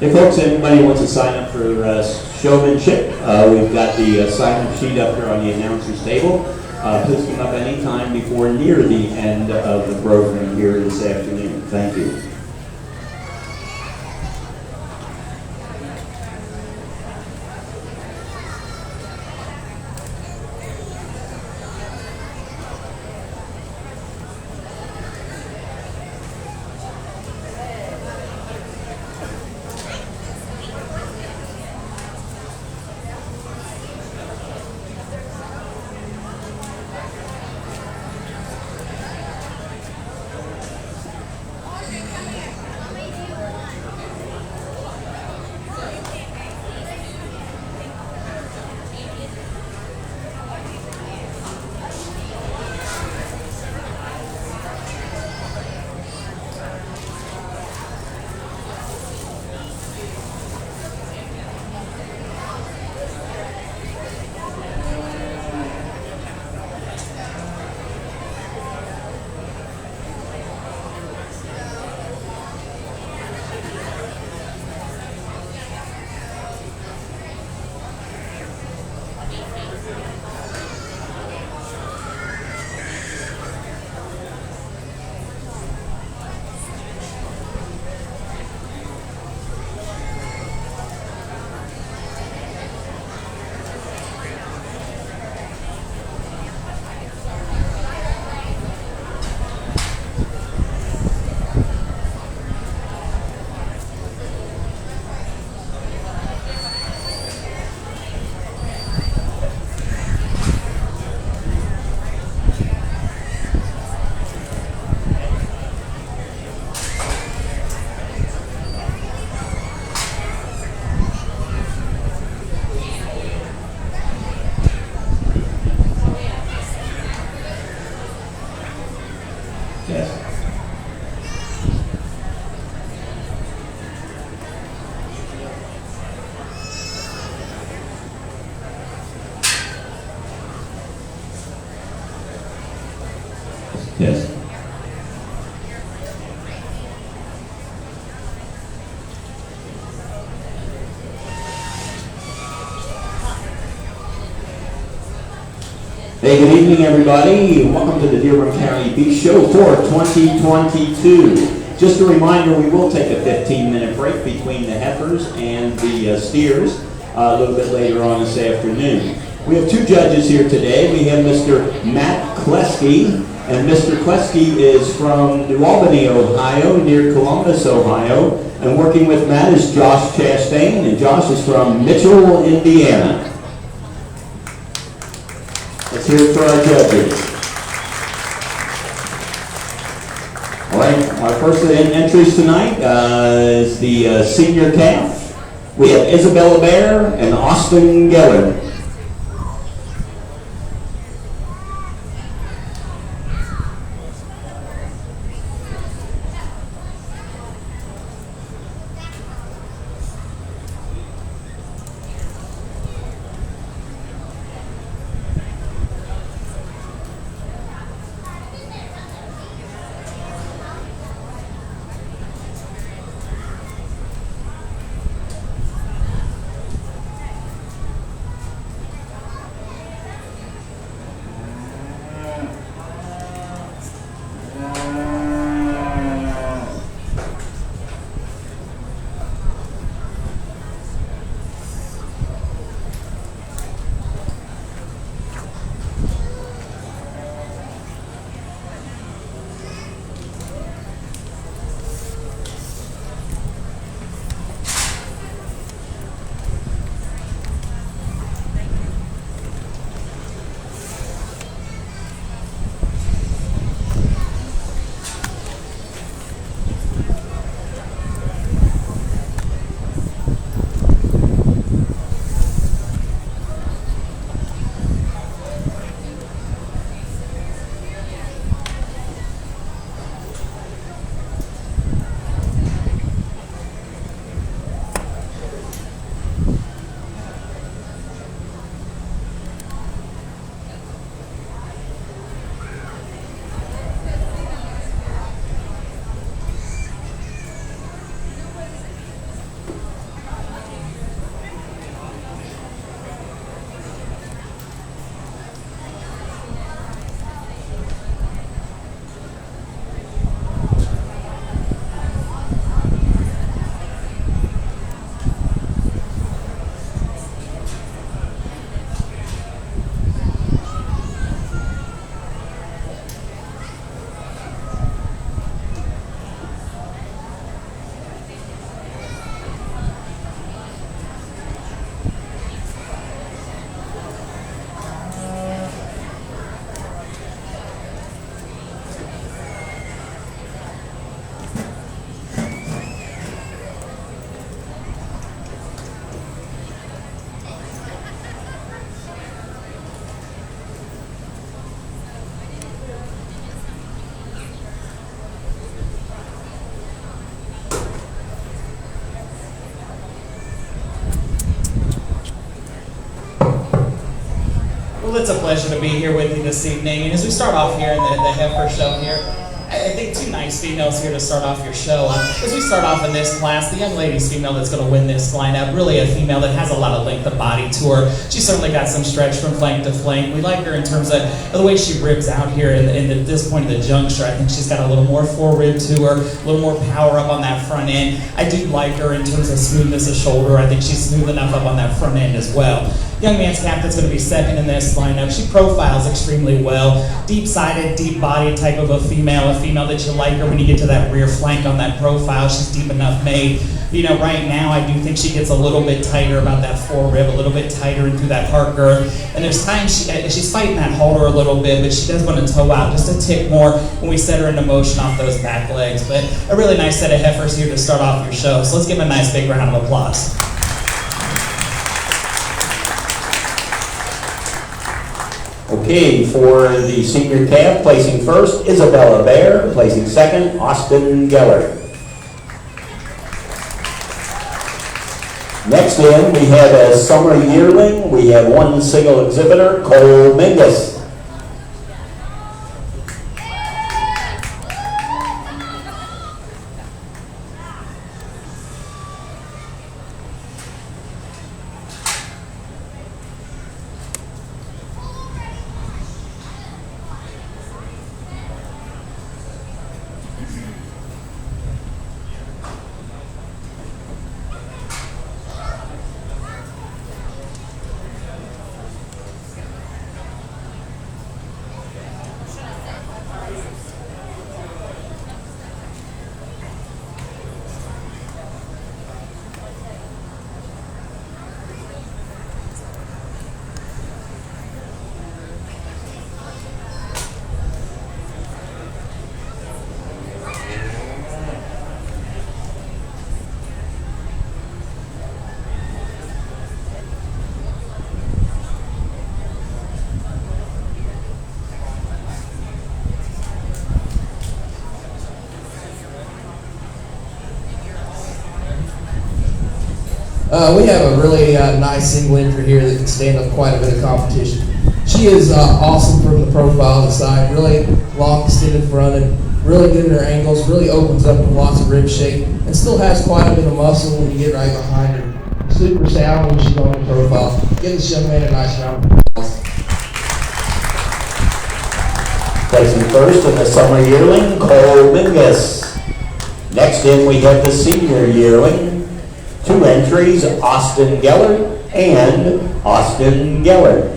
Hey folks, anybody wants to sign up for showmanship? We've got the sign-up sheet up here on the announcer's table. Please come up anytime before near the end of the program here this afternoon. Thank you. Yes. Hey, good evening, everybody. Welcome to the Dearborn County Beef Show for 2022. Just a reminder, we will take a 15-minute break between the heifers and the steers a little bit later on this afternoon. We have two judges here today. We have Mr. Matt Kleske, and Mr. Kleske is from New Albany, Ohio, near Columbus, Ohio. And working with Matt is Josh Chastain, and Josh is from Mitchell, Indiana. Let's hear it for our judges. All right, our first entries tonight is the senior calf. We have Isabella Bear and Austin Geller. Well, it's a pleasure to be here with you this evening. And as we start off here in the heifer show here, I think two nice females here to start off your show. As we start off in this class, the young lady's female that's going to win this lineup, really a female that has a lot of length of body to her. She's certainly got some stretch from flank to flank. We like her in terms of the way she ribs out here at this point of the juncture. I think she's got a little more forerib to her, a little more power up on that front end. I do like her in terms of smoothness of shoulder. I think she's smooth enough up on that front end as well. Young man's calf that's going to be second in this lineup. She profiles extremely well. Deep-sided, deep-bodied type of a female that you like her when you get to that rear flank on that profile. She's deep enough made. You know, right now I do think she gets a little bit tighter about that forerib, a little bit tighter into that heart girth. And there's times she's fighting that halter a little bit, but she does want to toe out just a tick more when we set her into motion off those back legs. But a really nice set of heifers here to start off your show. So let's give them a nice big round of applause. Okay, for the senior calf, placing first, Isabella Bear. Placing second, Austin Geller. Next in, we have a summer yearling. We have one single exhibitor, Cole Mingus. We have a really nice single entry here that can stand up quite a bit of competition. She is awesome from the profile of the side, really long extended front and really good in her angles, really opens up with lots of rib shape and still has quite a bit of muscle when you get right behind her. Super sound when she's on the profile. Give this young man a nice round of applause. Placing first in the summer yearling, Cole Mingus. Next in, we have the senior yearling. 2 entries, Austin Geller and Austin Geller.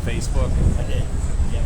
Facebook. I did. Yeah.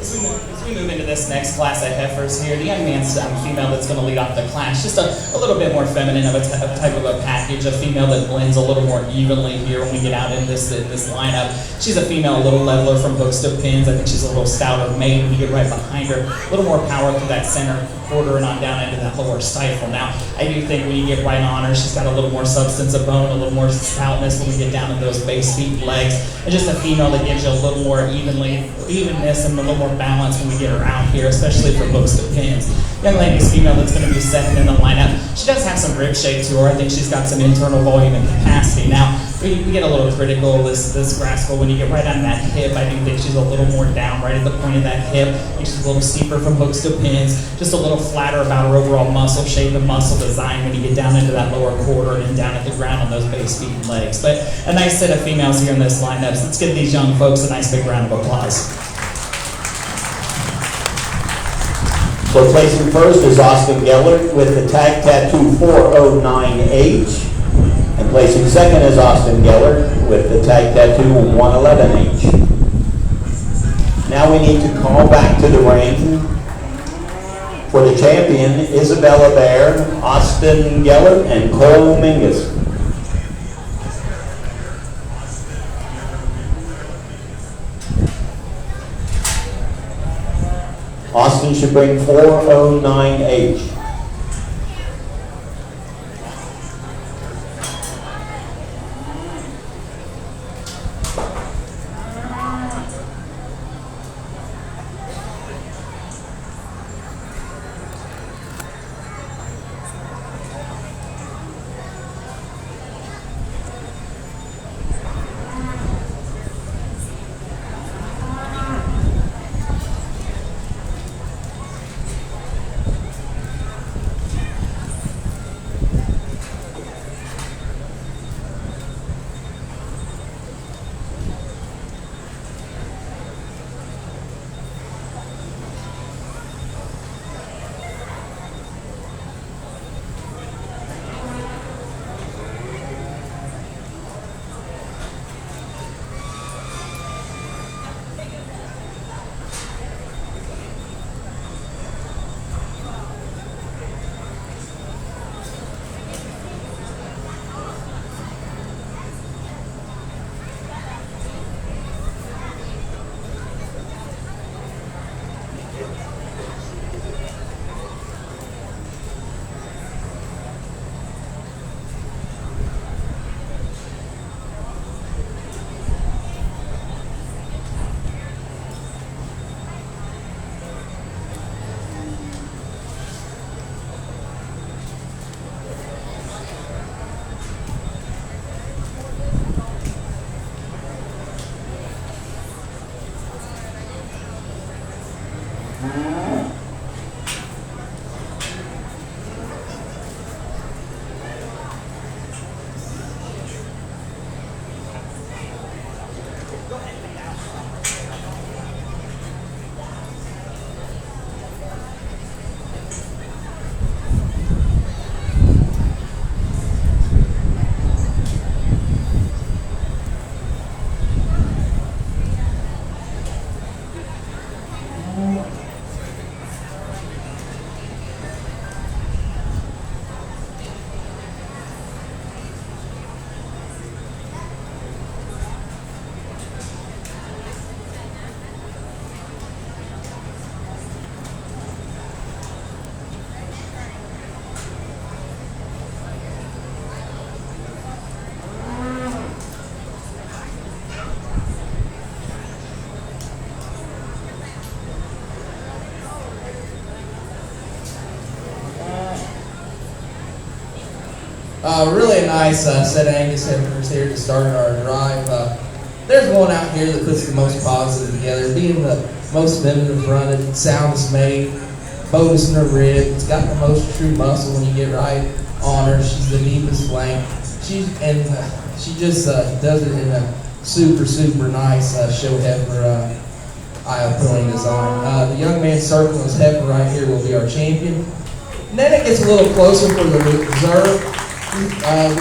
As we move into this next class of heifers here, the young man's female that's going to lead off the class, just a little bit more feminine of a type of a package, a female that blends a little more evenly here when we get out in this lineup. She's a female, a little leveler from hooks to pins. I think she's a little stouter made when you get right behind her. A little more power through that center quarter and on down into that lower stifle. Now, I do think when you get right on her, she's got a little more substance of bone, a little more stoutness when we get down to those base feet, legs, and just a female that gives you a little more evenness and a little more balance when we get her out here, especially for hooks to pins. Young lady's female that's going to be second in the lineup. She does have some rib shape to her. I think she's got some internal volume and capacity. Now, we get a little critical of this Rascal when you get right on that hip. I do think she's a little more down right at the point of that hip. I think she's a little steeper from hooks to pins, just a little flatter about her overall muscle shape and muscle design when you get down into that lower quarter and down at the ground on those base feet and legs. But a nice set of females here in this lineup. So let's give these young folks a nice big round of applause. So placing first is Austin Geller with the tag tattoo 409H. And placing second is Austin Geller with the tag tattoo 111H. Now we need to call back to the ring for the champion, Isabella Bear, Austin Geller, and Cole Mingus. Austin should bring 409H. Really nice set of Angus heifers here to start our drive. There's one out here that puts the most positive together, being the most feminine fronted, soundest made, boldest in her rib. It's got the most true muscle when you get right on her. She's the deepest flank. She just does it in a super nice show heifer eye-appealing design. The young man circling his heifer right here will be our champion. And then it gets a little closer for the reserve. We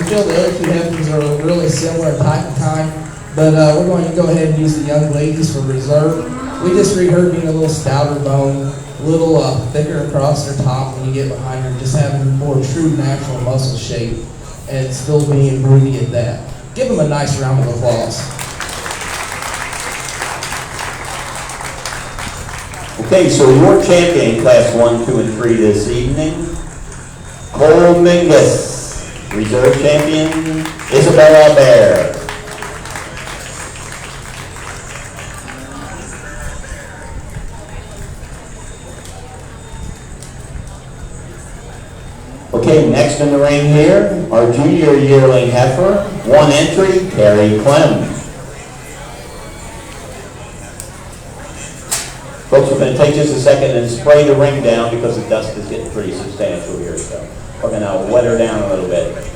feel the other two heifers are really similar type of time, but we're going to go ahead and use the young ladies for reserve. We just read her being a little stouter bone, a little thicker across her top when you get behind her, just having more true natural muscle shape and still being broody at that. Give them a nice round of applause. Okay, so your champion, class 1, 2, and 3 this evening, Cole Mingus. Reserve champion, Isabella Bear. Okay, next in the ring here, our junior yearling heifer, 1 entry, Carrie Clem. Folks, we're going to take just a second and spray the ring down because the dust is getting pretty substantial here, so we're going to wet her down a little bit.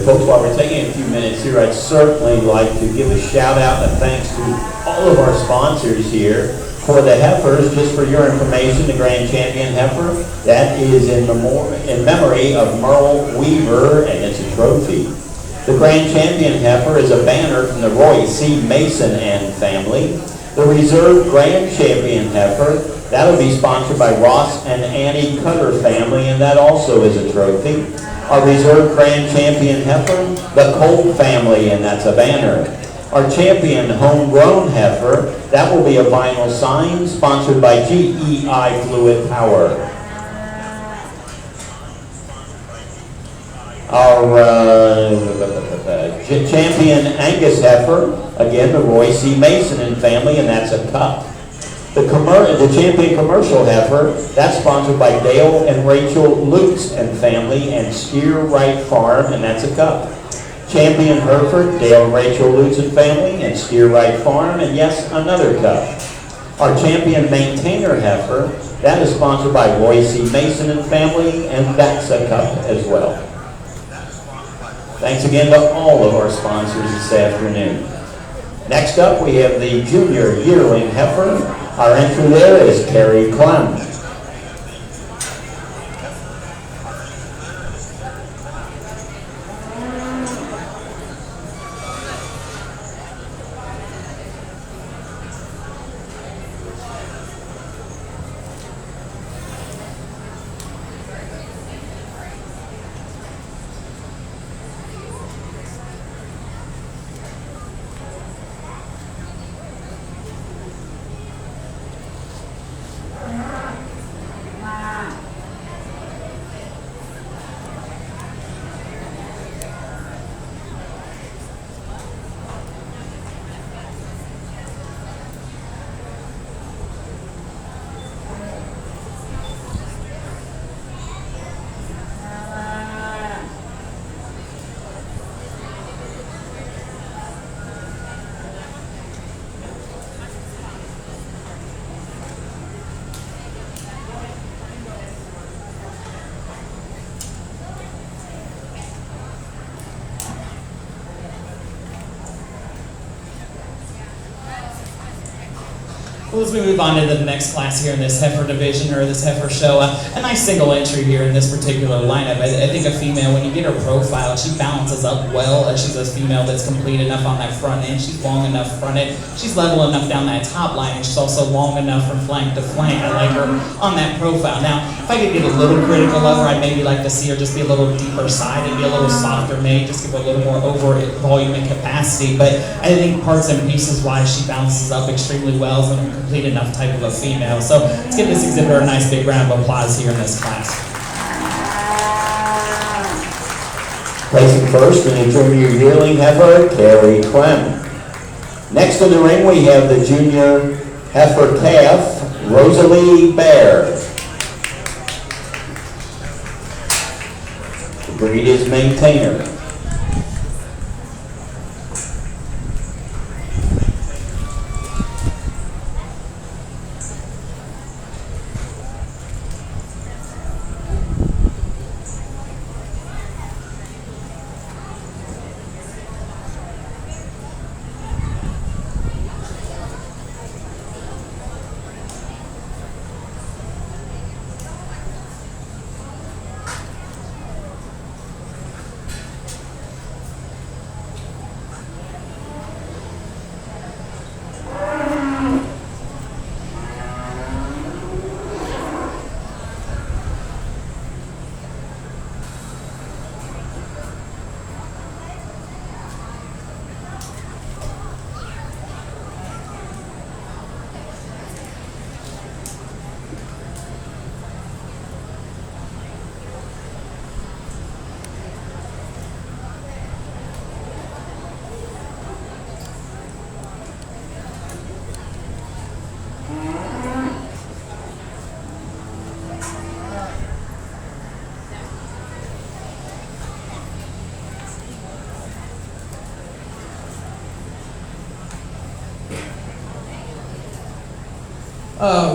Folks, while we're taking a few minutes here, I'd certainly like to give a shout out and thanks to all of our sponsors here for the heifers. Just for your information, the Grand Champion heifer, that is in memory of Merle Weaver, and it's a trophy. The Grand Champion heifer is a banner from the Roy C. Mason and family. The Reserve Grand Champion heifer, that'll be sponsored by Ross and Annie Cutter family, and that also is a trophy. Our Reserve Grand Champion heifer, the Colt family, and that's a banner. Our Champion Homegrown heifer, that will be a vinyl sign sponsored by GEI Fluid Power. Our Champion Angus heifer, again the Roy C. Mason and family, and that's a cup. The Champion Commercial heifer, that's sponsored by Dale and Rachel Lutz and family and Steer Right Farm, and that's a cup. Champion Hereford, Dale and Rachel Lutz and family and Steer Right Farm, and yes, another cup. Our Champion Maintainer heifer, that is sponsored by Roy C. Mason and family, and that's a cup as well. Thanks again to all of our sponsors this afternoon. Next up, we have the junior yearling heifer. Our entry there is Carrie Clem. As we move on to the next class here in this heifer division or this heifer show, a nice single entry here in this particular lineup. I think a female, when you get her profile, she balances up well. She's a female that's complete enough on that front end. She's long enough fronted. She's level enough down that top line, and she's also long enough from flank to flank. I like her on that profile. Now, if I could get a little critical of her, I'd maybe like to see her just be a little deeper sided, be a little softer made, just give her a little more over volume and capacity. But I think parts and pieces wise, she balances up extremely well as a complete enough type of a female. So let's give this exhibitor a nice big round of applause here in this class. Placing first in the junior yearling heifer, Carrie Clem. Next in the ring, we have the junior heifer calf, Rosalie Bear. The breed is Maintainer.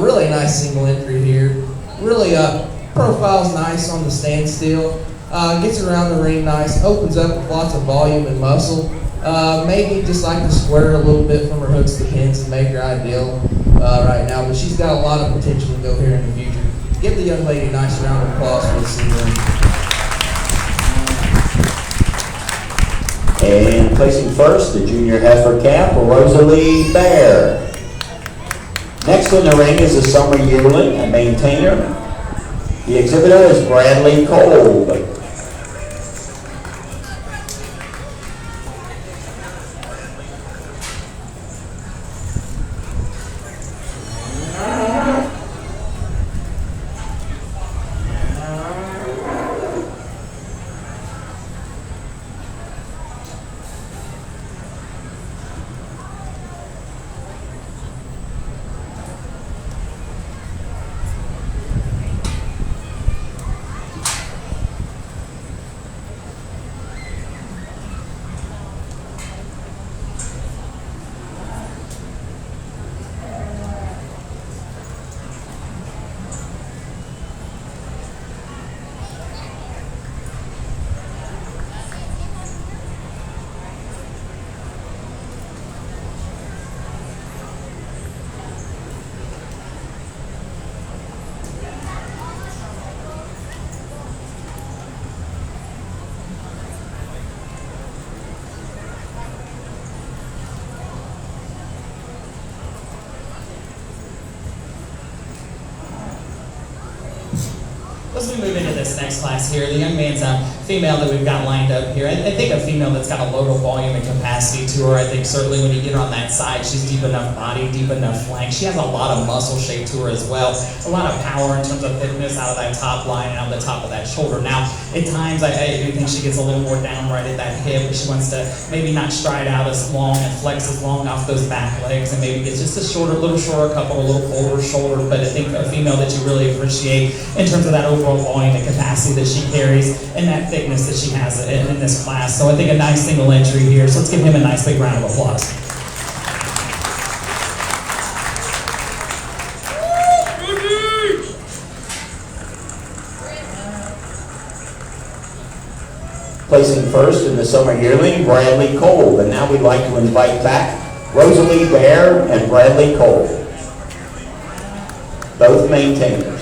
Really nice single entry here. Really, profile's nice on the standstill. Gets around the ring nice, opens up with lots of volume and muscle. Maybe just like to square a little bit from her hooks to pins and make her ideal right now, but she's got a lot of potential to go here in the future. Give the young lady a nice round of applause for the single entry. And placing first, the junior heifer calf, Rosalie Bear. Next in the ring is a summer yearling, a Maintainer. The exhibitor is Bradley Kolb. As we move into this next class here, the young man's a female that we've got lined up here. I think a female that's got a load of volume and capacity to her. I think certainly when you get her on that side, she's deep enough body, deep enough flank. She has a lot of muscle shape to her as well. A lot of power in terms of thickness out of that top line and out the top of that shoulder. Now, at times, I do think she gets a little more down right at that hip, but she wants to maybe not stride out as long and flex as long off those back legs, and maybe gets just a shorter, little shorter couple, a little fuller shoulder. But I think a female that you really appreciate in terms of that overall volume and capacity that she carries and that thickness that she has in this class. So I think a nice single entry here. So let's give him a nice big round of applause. Placing first in the summer yearling, Bradley Kolb. And now we'd like to invite back Rosalie Bear and Bradley Kolb. both maintainers.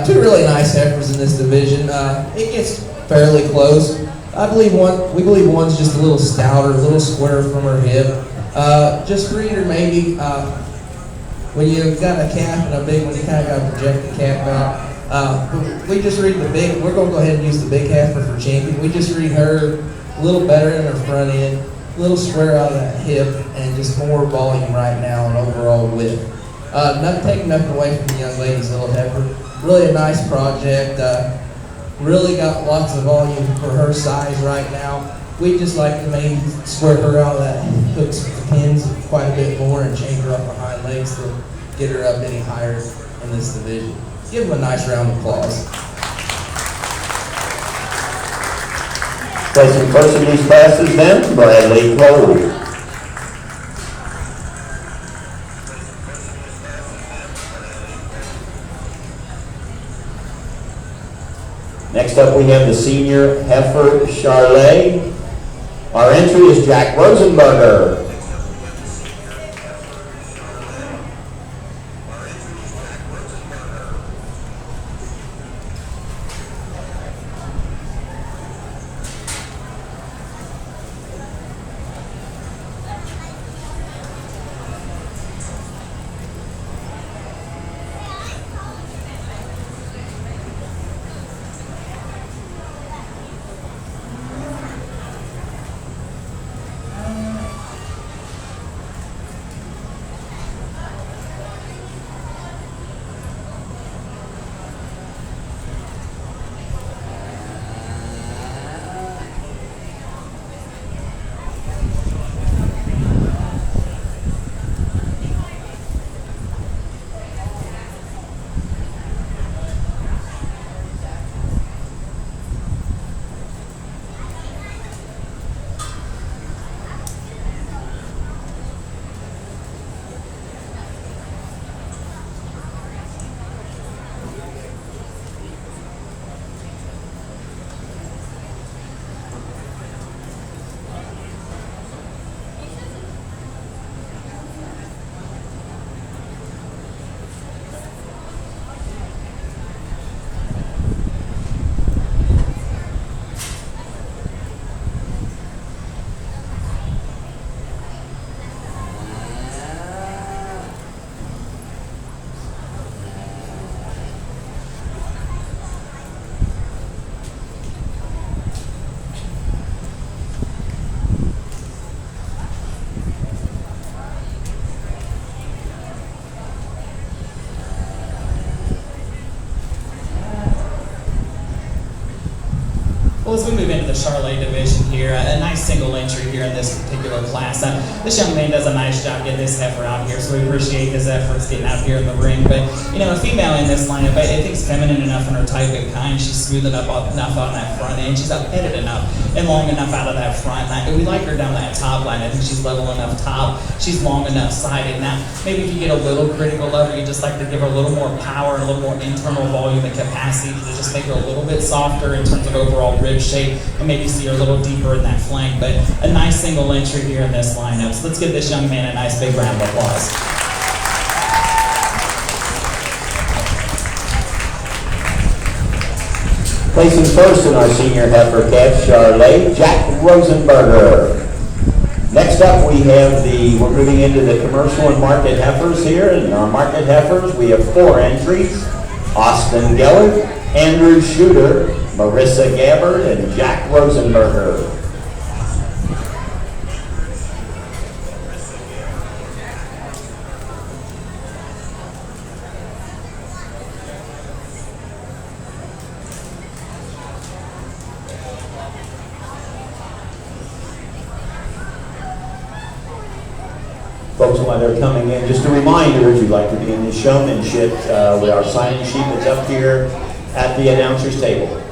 Two really nice heifers in this division. It gets fairly close. We believe one's just a little stouter, a little squarer from her hip. Just breed her maybe, when you've got a calf and a big one, you kind of got to project the calf out. We just read the big, we're going to go ahead and use the big heifer for champion. We just read her a little better in her front end, a little square out of that hip, and just more volume right now and overall width. Not taking nothing away from the young lady's little heifer. Really a nice project. Really got lots of volume for her size right now. We just like to maybe square her out of that hooks with the pins quite a bit more and change her up her hind legs to get her up any higher in this division. Give them a nice round of applause. Placing first in these classes then, Bradley Cole. Next up we have the senior heifer Charlet. Our entry is Jack Rosenberger. Well, as we move into the Charlet division here, a nice single entry here in this particular class. This young man does a nice job getting this heifer out here, so we appreciate his efforts getting out here in the ring. But, you know, a female in this lineup, I think is feminine enough in her type and kind. She's smooth enough on that front end. She's up-headed enough and long enough out of that front. We like her down that top line. I think she's level enough top. She's long enough sided. Now, maybe if you get a little critical of her, you just like to give her a little more power, a little more internal volume and capacity to just make her a little bit softer in terms of overall rib shape, and maybe see her a little deeper in that flank. But a nice single entry here in this lineup. So let's give this young man a nice big round of applause. Placing first in our senior heifer calf Charlet, Jack Rosenberger. Next Next up, we have we're moving into the commercial and market heifers here. And our market heifers, we have 4 entries. Austin Geller, Andrew Shooter, Marissa Gabbard, and Jack Rosenberger. Folks, while they're coming in, just a reminder, if you'd like to be in this showmanship, with our sign-in sheet that's up here at the announcer's table.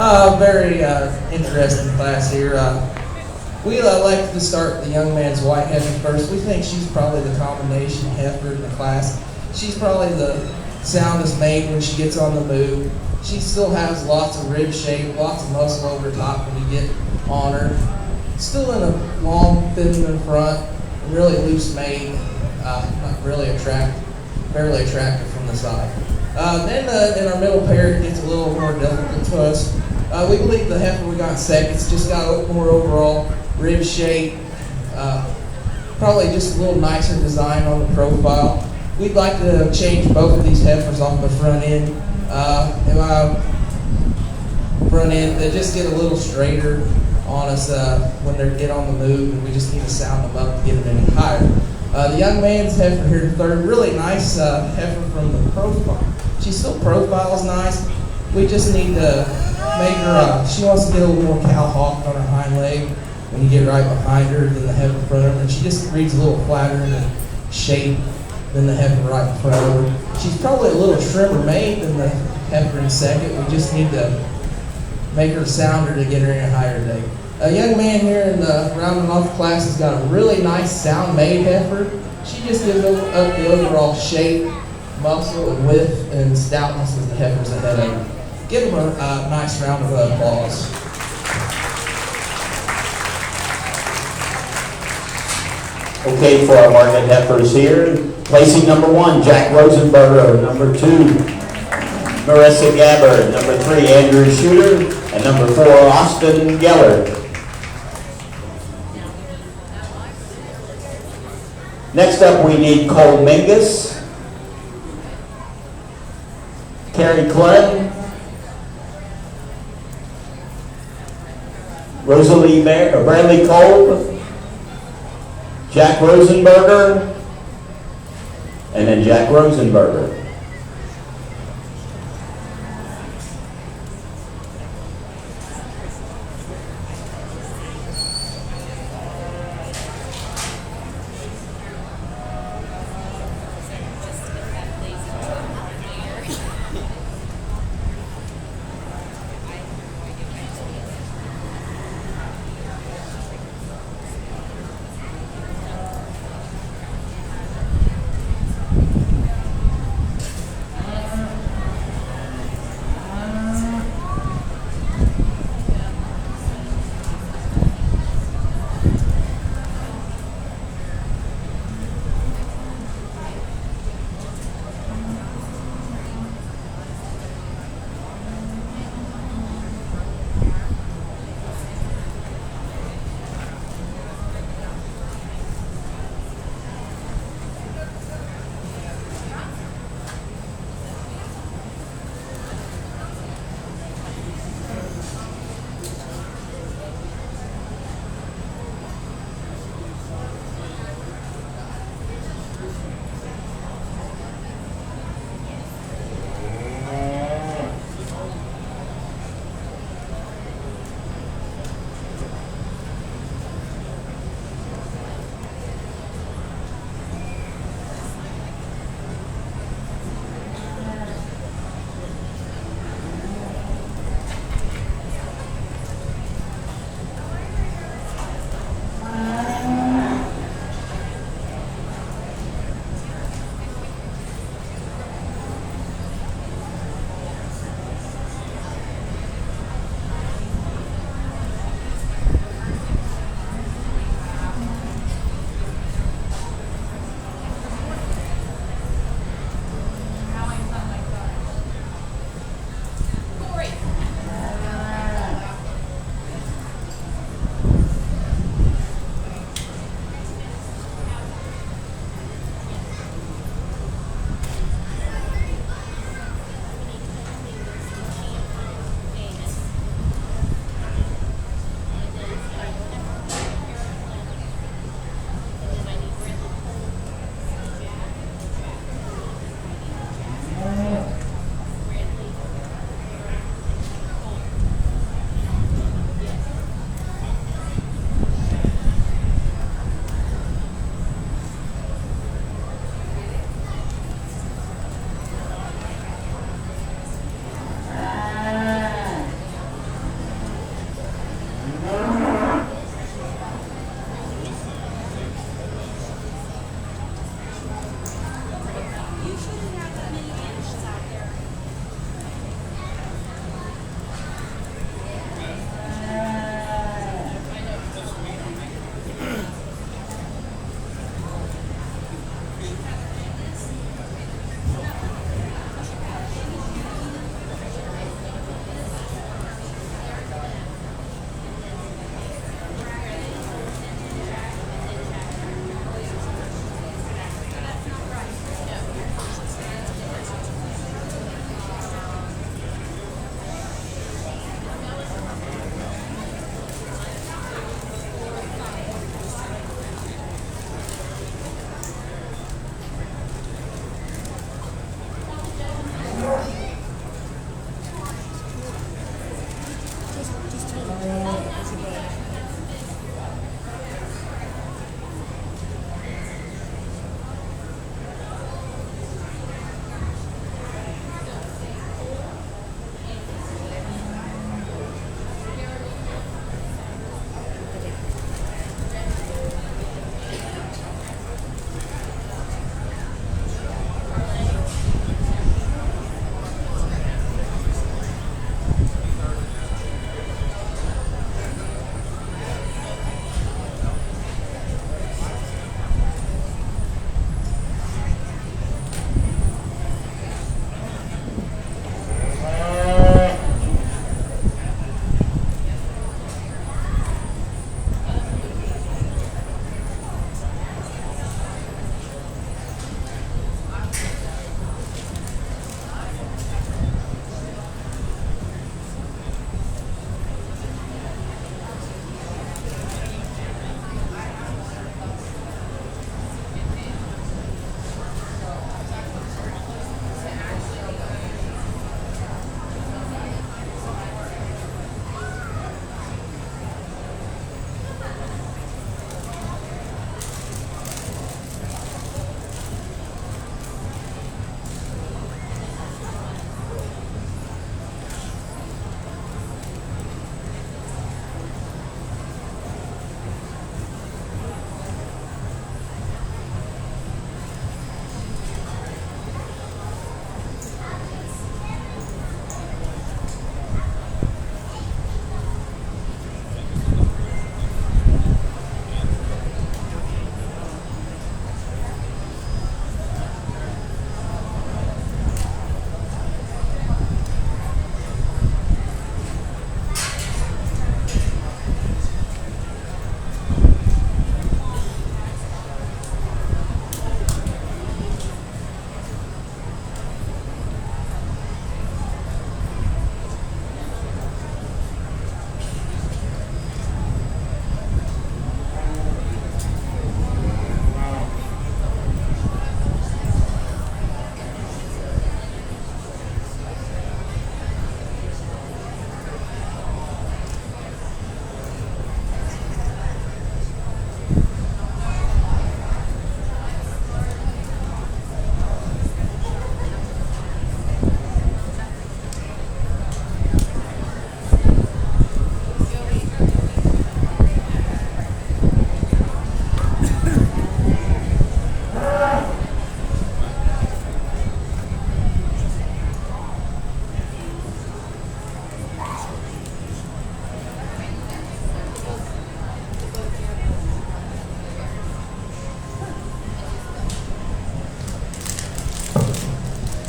Very interesting class here. We like to start the young man's white heifer first. We think she's probably the combination heifer in the class. She's probably the soundest made when she gets on the move. She still has lots of rib shape, lots of muscle over top when you get on her. Still in a long, thin in front, really loose made, really attractive, fairly attractive from the side. Then in our middle pair, it gets a little more difficult to us. We believe the heifer we got second, it's just got more overall rib shape, probably just a little nicer design on the profile. We'd like to change both of these heifers off the front end. They just get a little straighter on us when they get on the move, and we just need to sound them up to get them any higher. The young man's heifer here third, really nice heifer from the profile. She still profiles nice. We just need to make her, she wants to get a little more cow hawk on her hind leg when you get right behind her than the heifer in front of her. And she just reads a little flatter in the shape than the heifer right in front of her. She's probably a little trimmer made than the heifer in second. We just need to make her sounder to get her in a higher day. A young man here in the rounding off class has got a really nice sound made heifer. She just gives up the overall shape, muscle, and width and stoutness of the heifers ahead of her. Give them a nice round of applause. Okay, for our market heifers here, placing number 1, Jack Rosenberger, number 2, Marissa Gabbard, number 3, Andrew Shooter, and number 4, Austin Geller. Next up, we need Cole Mingus, Carrie Clem, Rosalie Bradley Kolb, Jack Rosenberger, and then Jack Rosenberger.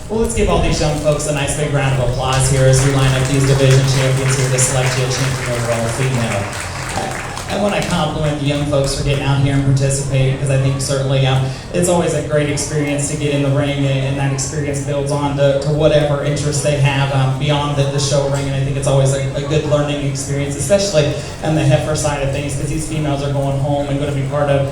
Well, let's give all these young folks a nice big round of applause here as we line up these division champions here to select you a champion overall female. I want to compliment the young folks for getting out here and participating, because I think certainly it's always a great experience to get in the ring, and that experience builds on to whatever interests they have beyond the show ring, and I think it's always a good learning experience, especially on the heifer side of things, because these females are going home and going to be part of,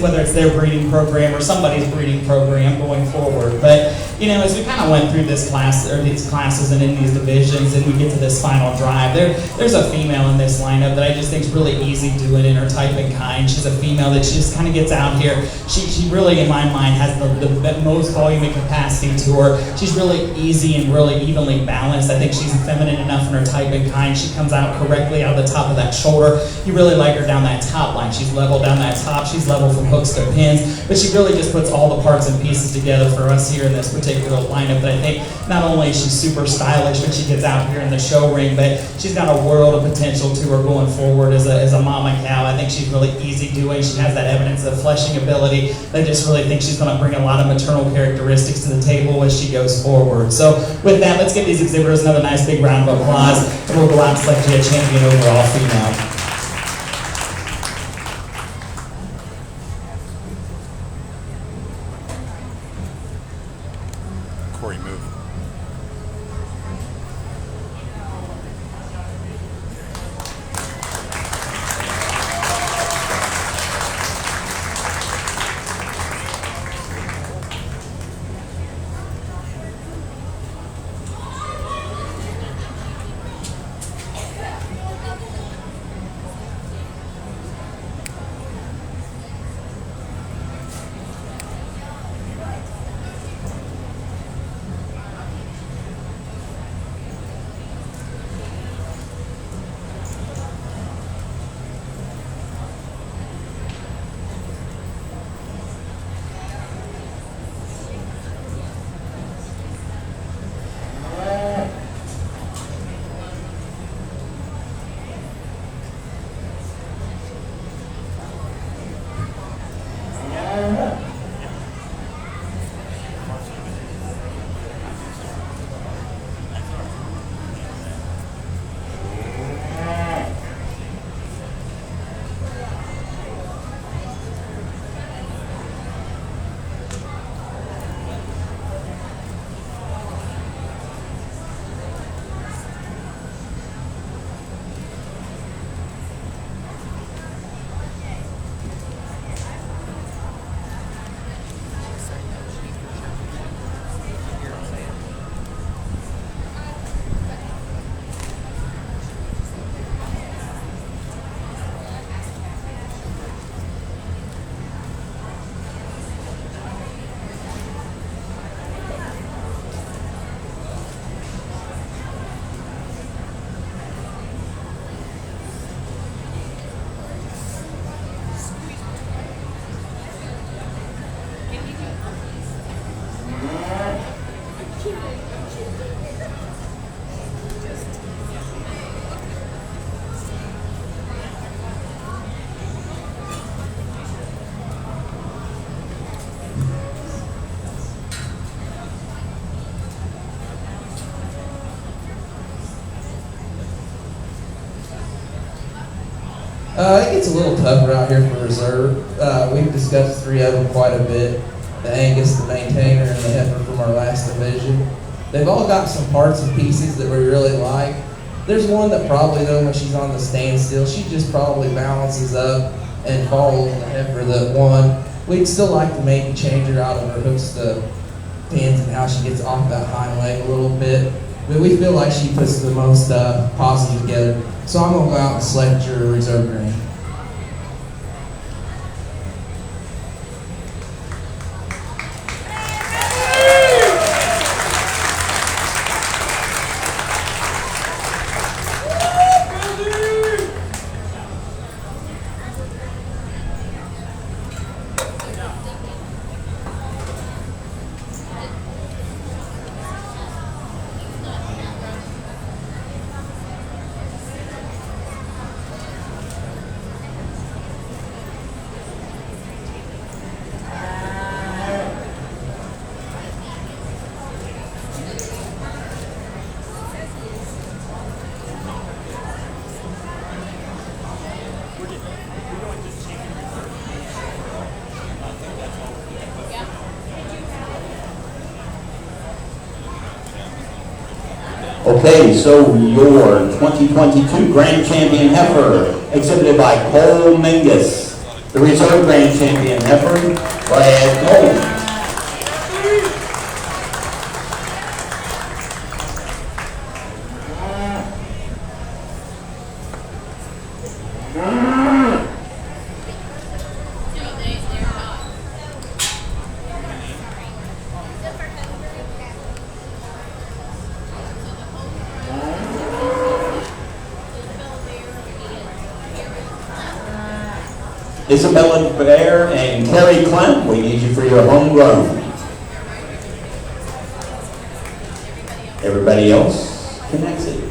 whether it's their breeding program or somebody's breeding program going forward. But you know, as we kind of went through this class, or these classes and in these divisions, and we get to this final drive, there's a female in this lineup that I just think is really easy doing in her type and kind. She's a female that she just kind of gets out here. She really, in my mind, has the most volume and capacity to her. She's really easy and really evenly balanced. I think she's feminine enough in her type and kind. She comes out correctly out of the top of that shoulder. You really like her down that top line. She's level down that top. She's level from hooks to pins. But she really just puts all the parts and pieces together for us here in this particular lineup. But I think not only is she super stylish when she gets out here in the show ring, but she's got a world of potential to her going forward as a mama cow. I think she's really easy doing. She has that evidence of fleshing ability. I just really think she's going to bring a lot of maternal characteristics to the table as she goes forward. So with that, let's give these exhibitors another nice big round of applause, and we'll go out and select you a champion overall female. Corey, move. It gets a little tougher out here for reserve. We've discussed three of them quite a bit. The Angus, the Maintainer, and the Heifer from our last division. They've all got some parts and pieces that we really like. There's one that probably, though, when she's on the standstill, she just probably balances up and follows the Heifer that won. We'd still like to maybe change her out of her hooks to pins and how she gets off that hind leg a little bit. But we feel like she puts the most positive together. So I'm going to go out and select your reserve green. Okay, so your 2022 Grand Champion Heifer, exhibited by Cole Mingus. The Reserve Grand Champion Heifer, Brad Gold. Isabella Bear and Carrie Clem, we need you for your homegrown. Everybody else can exit.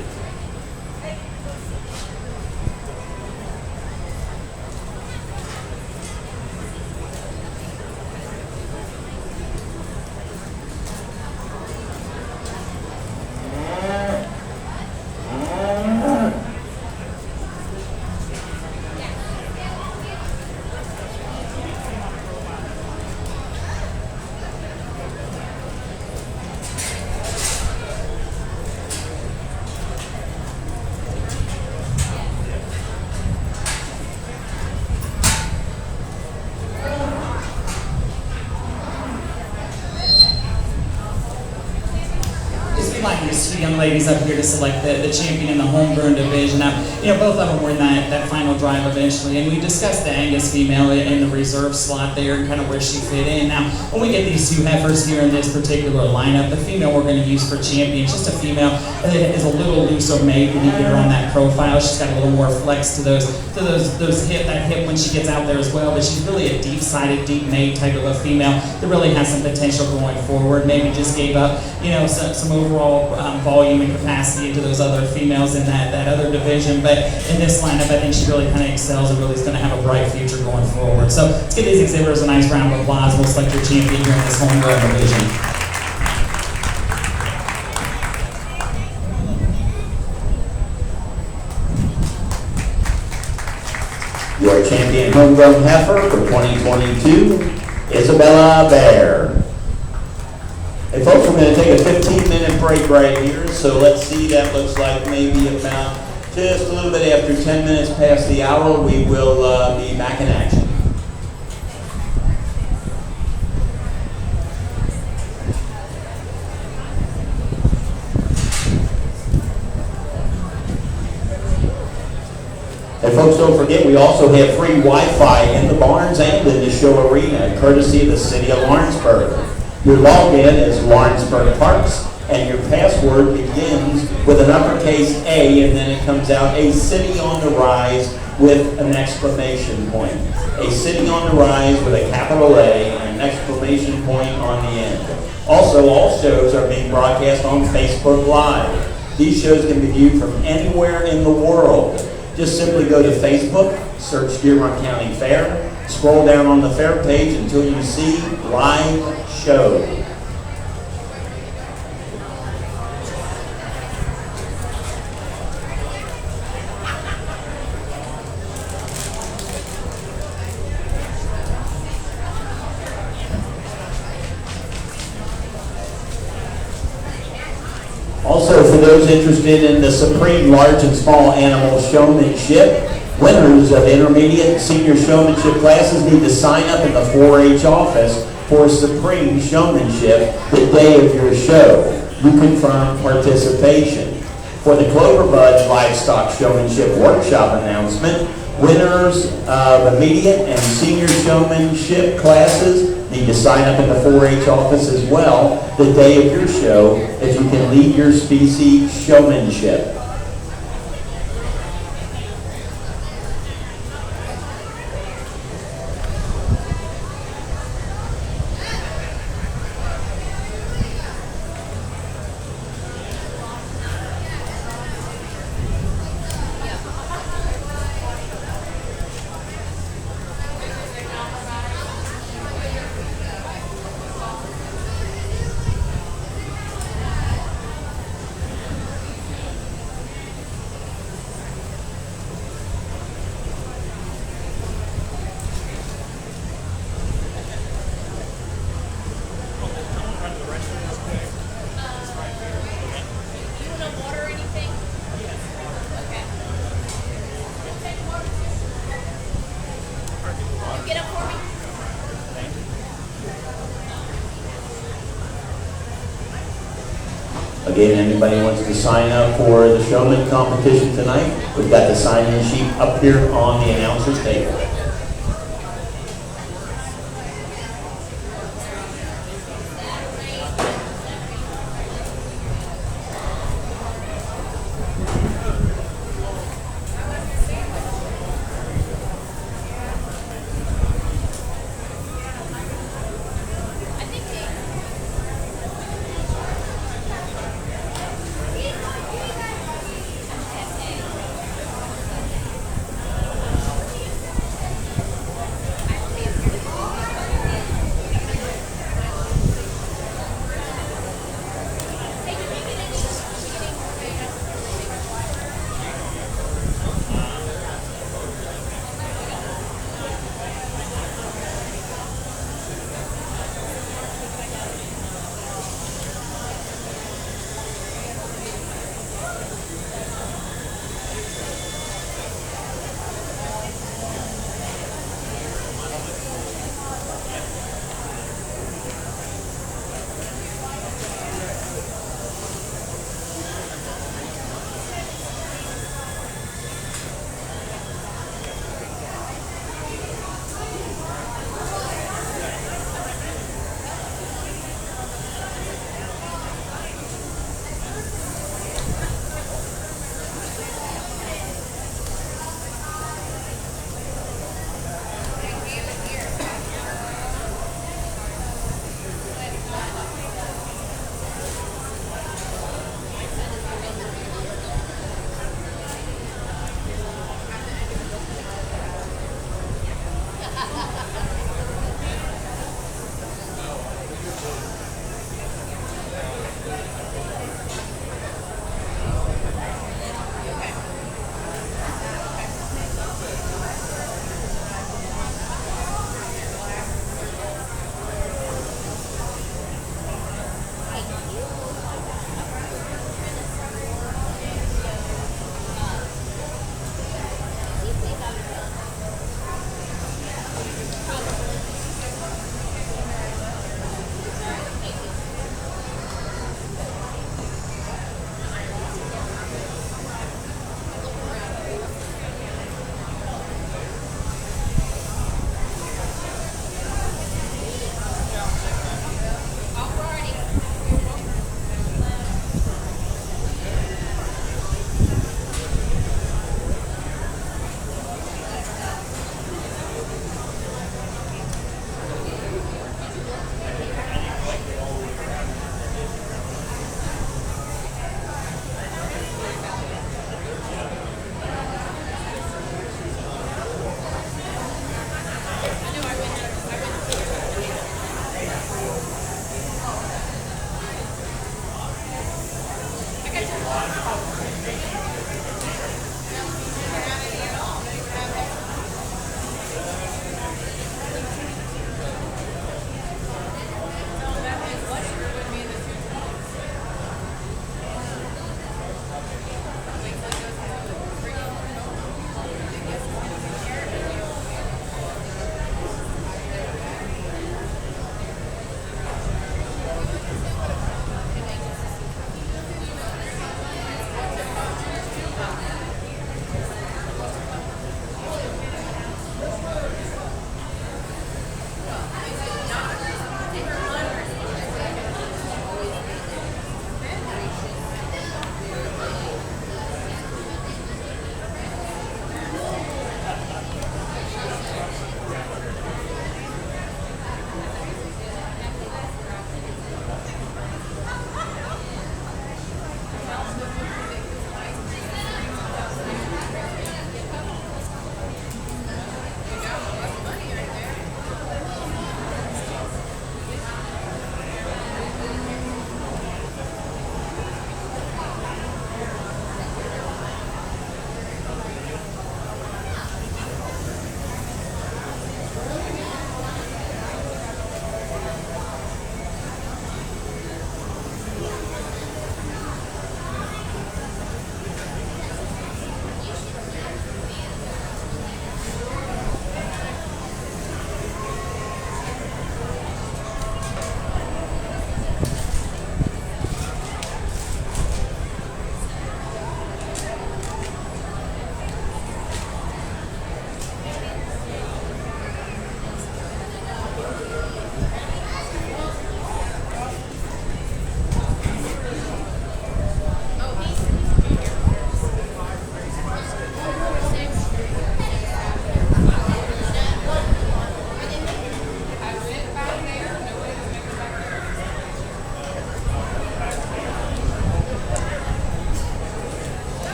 We'd like these two young ladies up here to select the champion in the homegrown division. Now, both of them were in that final drive eventually, and we discussed the Angus female in the reserve slot there and kind of where she fit in. Now, when we get these two heifers here in this particular lineup, the female we're going to use for champion is just a female that is a little looser made when you get her on that profile. She's got a little more flex to those that hip when she gets out there as well, but she's really a deep-sided, deep-made type of a female that really has some potential going forward. Maybe just gave up, some overall volume and capacity into those other females in that other division, but in this lineup, I think she really kind of excels and really is going to have a bright future going forward. So let's give these exhibitors a nice round of applause. We'll select your champion here in this homegrown division. Your champion homegrown heifer for 2022, Isabella Bear. Hey folks, we're going to take a 15-minute break right here, so let's see, that looks like maybe about just a little bit after 10 minutes past the hour, we will be back in action. And folks, don't forget, we also have free Wi-Fi in the barns and in the show arena, courtesy of the City of Lawrenceburg. Your login is Lawrenceburg Parks, and your password begins with an uppercase A, and then it comes out, a city on the rise with an exclamation point. A city on the rise with a capital A and an exclamation point on the end. Also, all shows are being broadcast on Facebook Live. These shows can be viewed from anywhere in the world. Just simply go to Facebook, search Dearborn County Fair, scroll down on the fair page until you see live show. Also, for those interested in the Supreme Large and Small Animal Showmanship, winners of intermediate and senior showmanship classes need to sign up in the 4-H office for Supreme Showmanship the day of your show. You confirm participation. For the Clover Buds Livestock Showmanship Workshop announcement, winners of immediate and senior showmanship classes need to sign up in the 4-H office as well the day of your show if you can lead your species showmanship. Again, anybody wants to sign up for the showman competition tonight, we've got the sign-in sheet up here on the announcer's table.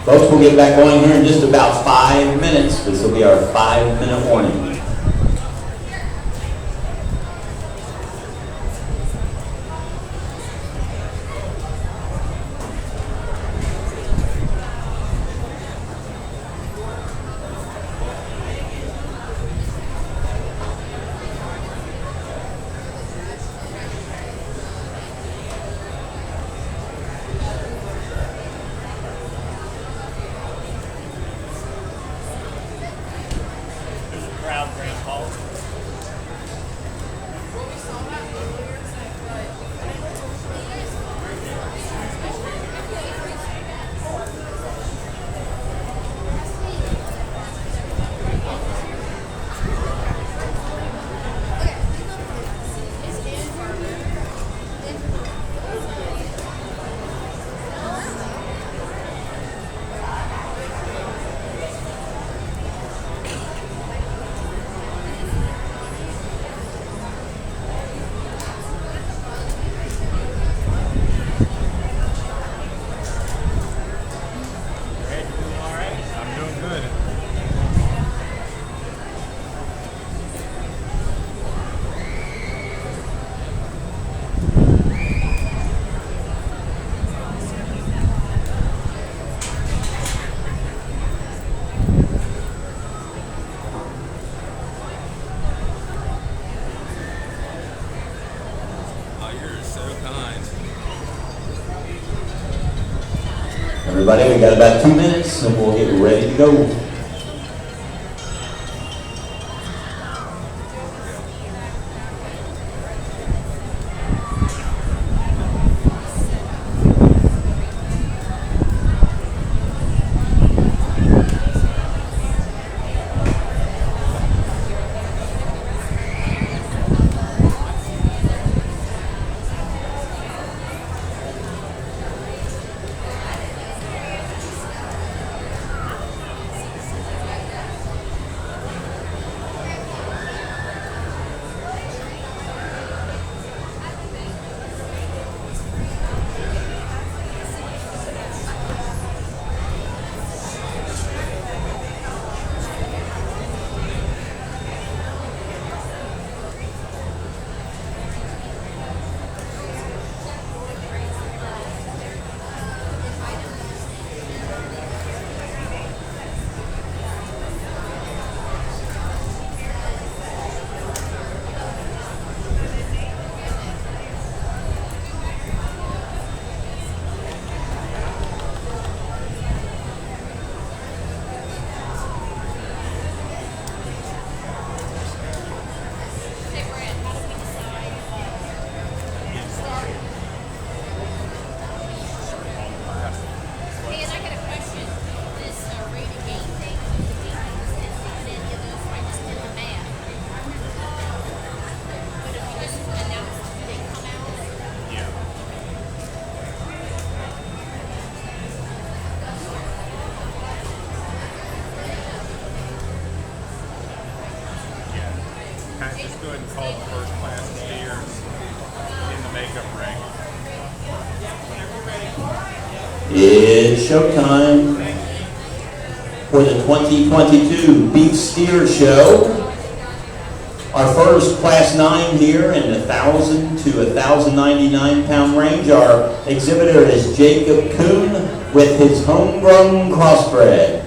Folks, we'll get back going here in just about 5 minutes. This will be our 5-minute warning. Everybody, we got about 2 minutes and we'll get ready to go. Just go ahead and call the first class skiers in the makeup ring. It's showtime for the 2022 Beef Steer Show. Our first Class 9 here in the 1,000 to 1,099 pound range. Our exhibitor is Jacob Kuhn with his homegrown crossbred.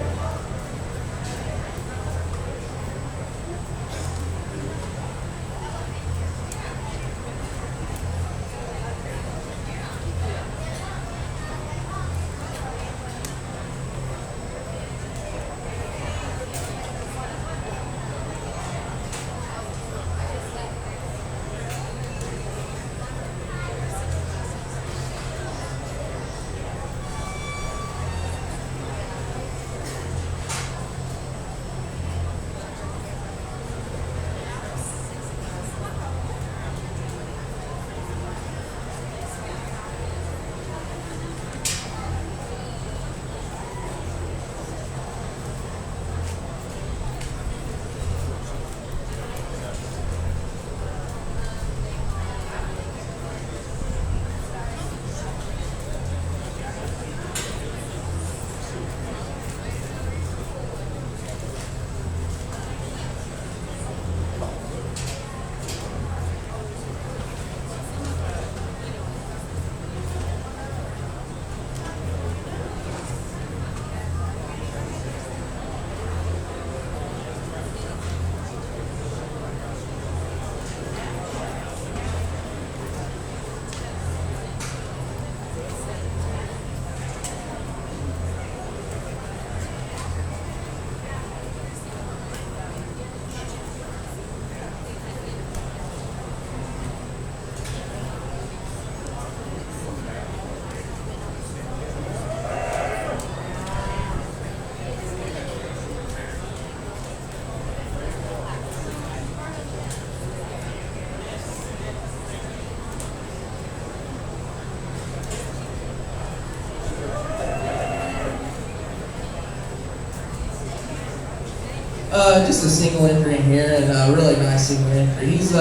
Just a single entry in here, and a really nice single entry. He's he's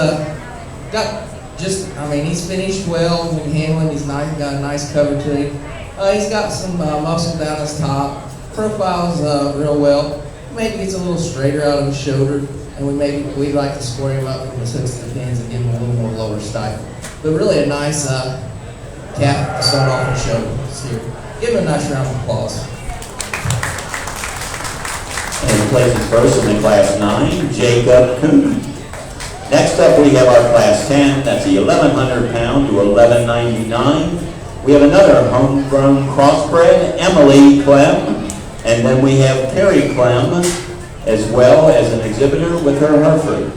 finished well when handling. He's nice, got a nice cover to him. He's got some muscle down his top. Profiles real well. Maybe gets a little straighter out of his shoulder, and we'd like to square him up from his hooks to the pins and give him a little more lower stifle. But really a nice calf to start off the show here. Give him a nice round of applause. And places first in the Class 9, Jacob Coon. Next up, we have our Class 10. That's the 1,100 pound to 1199. We have another homegrown crossbred, Emily Clem. And then we have Carrie Clem, as well as an exhibitor with her Hereford.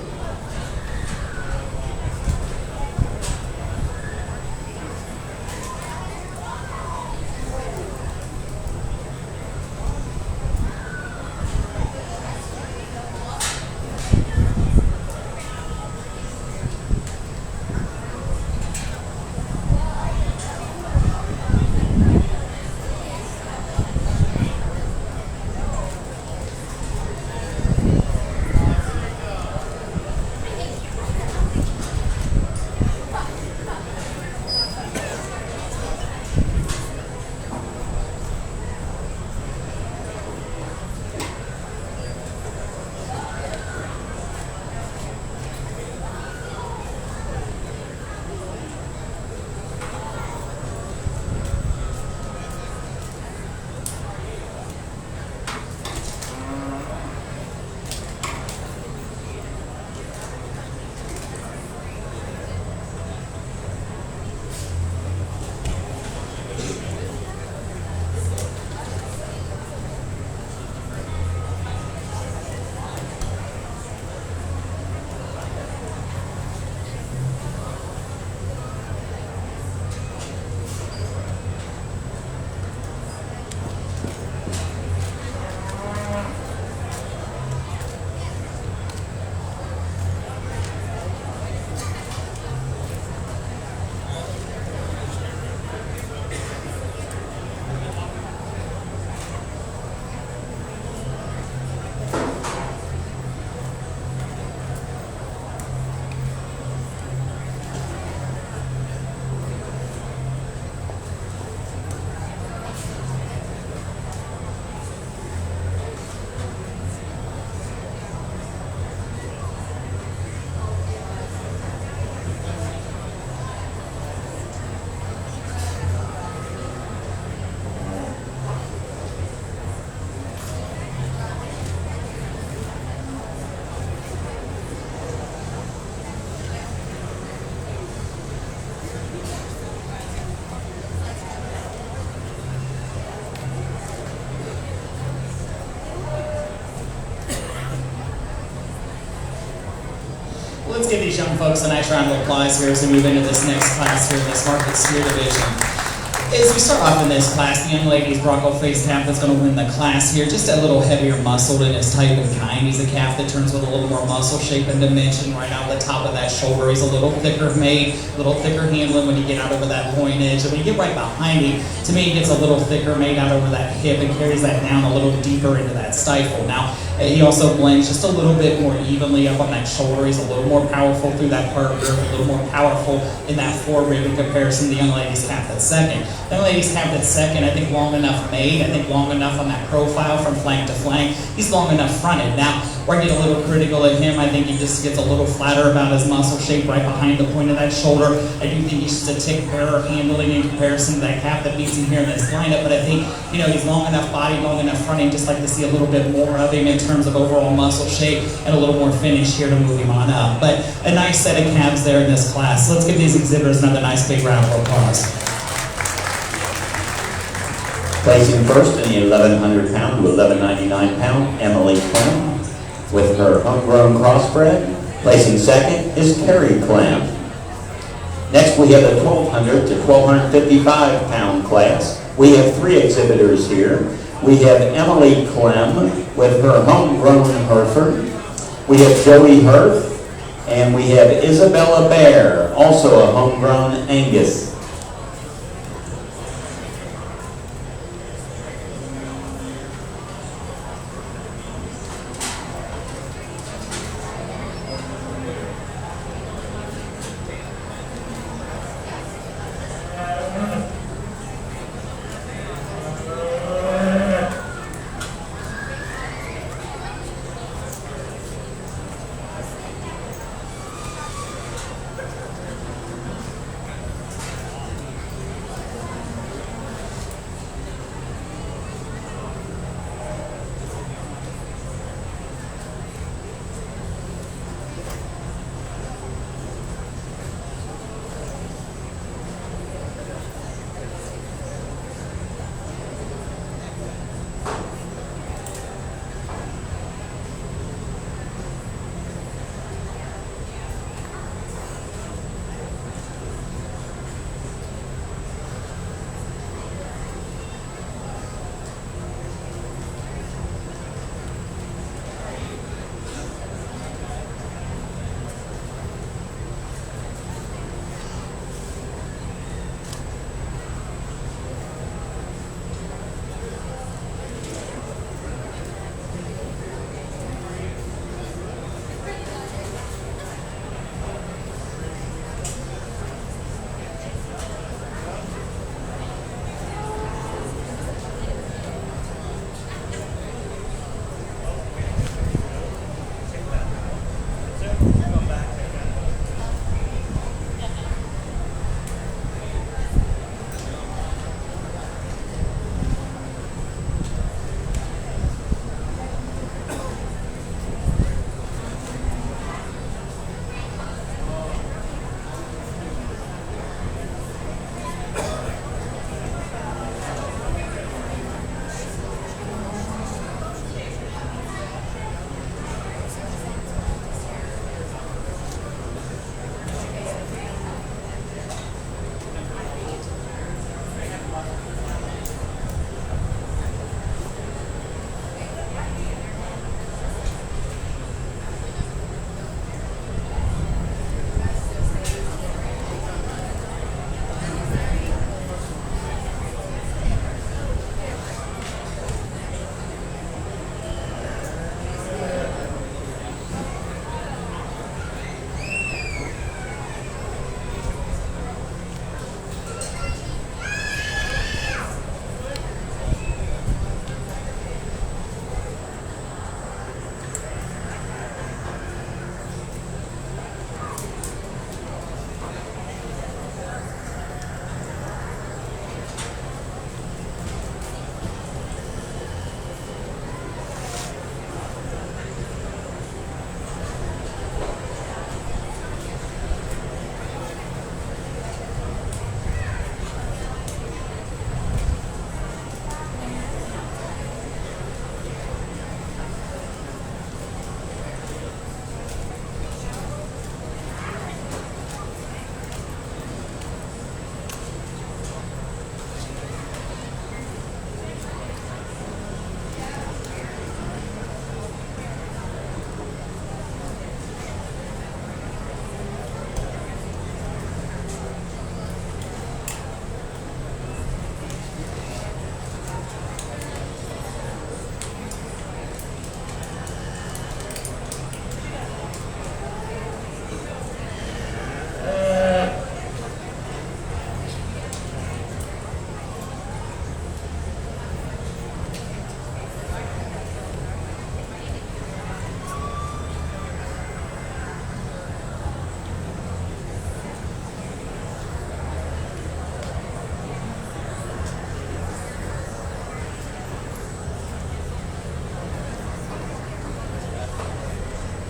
Let's give these young folks a nice round of applause here as we move into this next class here in this Market Steer Division. As we start off in this class, the young lady's Bronco-faced calf that's going to win the class here, just a little heavier muscled in his type and kind. He's a calf that turns with a little more muscle shape and dimension right out the top of that shoulder. He's a little thicker made, a little thicker handling when you get out over that point edge. And when you get right behind him, to me, he gets a little thicker made out over that hip and carries that down a little deeper into that stifle. Now, he also blends just a little bit more evenly up on that shoulder. He's a little more powerful through that part rib, a little more powerful in that forerib in comparison to the young lady's calf that's second. The young lady's calf that's second, I think long enough made, I think long enough on that profile from flank to flank. He's long enough fronted. Now, where I get a little critical of him, I think he just gets a little flatter about his muscle shape right behind the point of that shoulder. I do think he's just a tick bearer handling in comparison to that calf that beats him here in this lineup, but I think, he's long enough body, long enough fronting, just like to see a little bit more of him in terms of overall muscle shape and a little more finish here to move him on up. But a nice set of calves there in this class. Let's give these exhibitors another nice big round of applause. Placing first in the 1,100 pound to 1,199 pound, Emily Clem with her homegrown crossbred. Placing second is Carrie Clem. Next we have the 1,200 to 1,255 pound class. We have three exhibitors here. We have Emily Clem with her homegrown Hereford. We have Joey Herf, and we have Isabella Bear, also a homegrown Angus.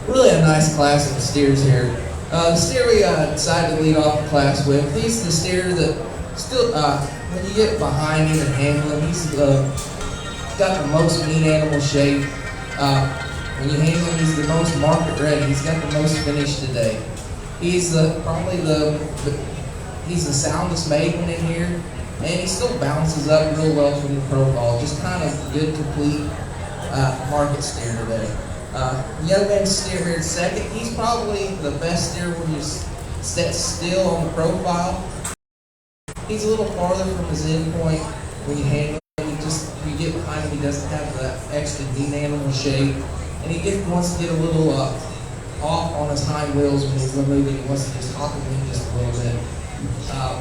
Really a nice class of steers here. The steer we decided to lead off the class with, he's the steer that still, when you get behind him and handle him, he's got the most meat animal shape. When you handle him, he's the most market ready. He's got the most finish today. He's probably he's the soundest maiden in here, and he still bounces up real well from the profile. Just kind of good, complete market steer today. Young man steer here in second. He's probably the best steer when you set still on the profile. He's a little farther from his end point when you handle him. You get behind him, he doesn't have the extra meat animal shape, and he wants to get a little off on his hind wheels when he's moving. He wants to just hop him in just a little bit.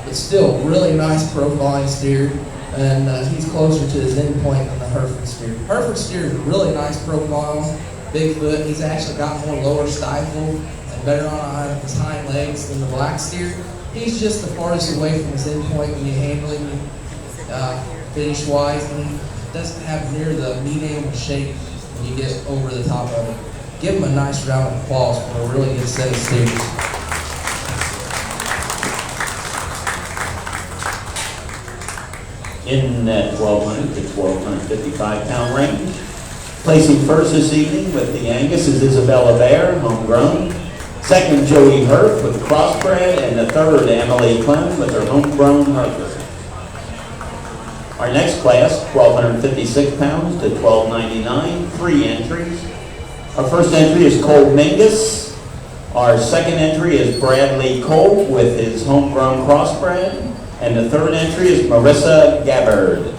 But still, really nice profiling steer, and he's closer to his end point than the Hereford steer. Hereford steer is a really nice profile. Big foot. He's actually got more lower stifle and better on his hind legs than the black steer. He's just the farthest away from his end point when you handle him finish wise, and he doesn't have near the meat animal shape when you get over the top of it. Give him a nice round of applause for a really good set of steers. In that 1,200 to 1,255 pound range. Placing first this evening with the Angus is Isabella Bear, homegrown. Second, Joey Herf with the crossbred, and the third, Emily Clem with her homegrown Hereford. Our next class, 1,256 pounds to 1,299, 3 entries. Our first entry is Cole Mingus. Our second entry is Bradley Cole with his homegrown crossbred. And the third entry is Marissa Gabbard.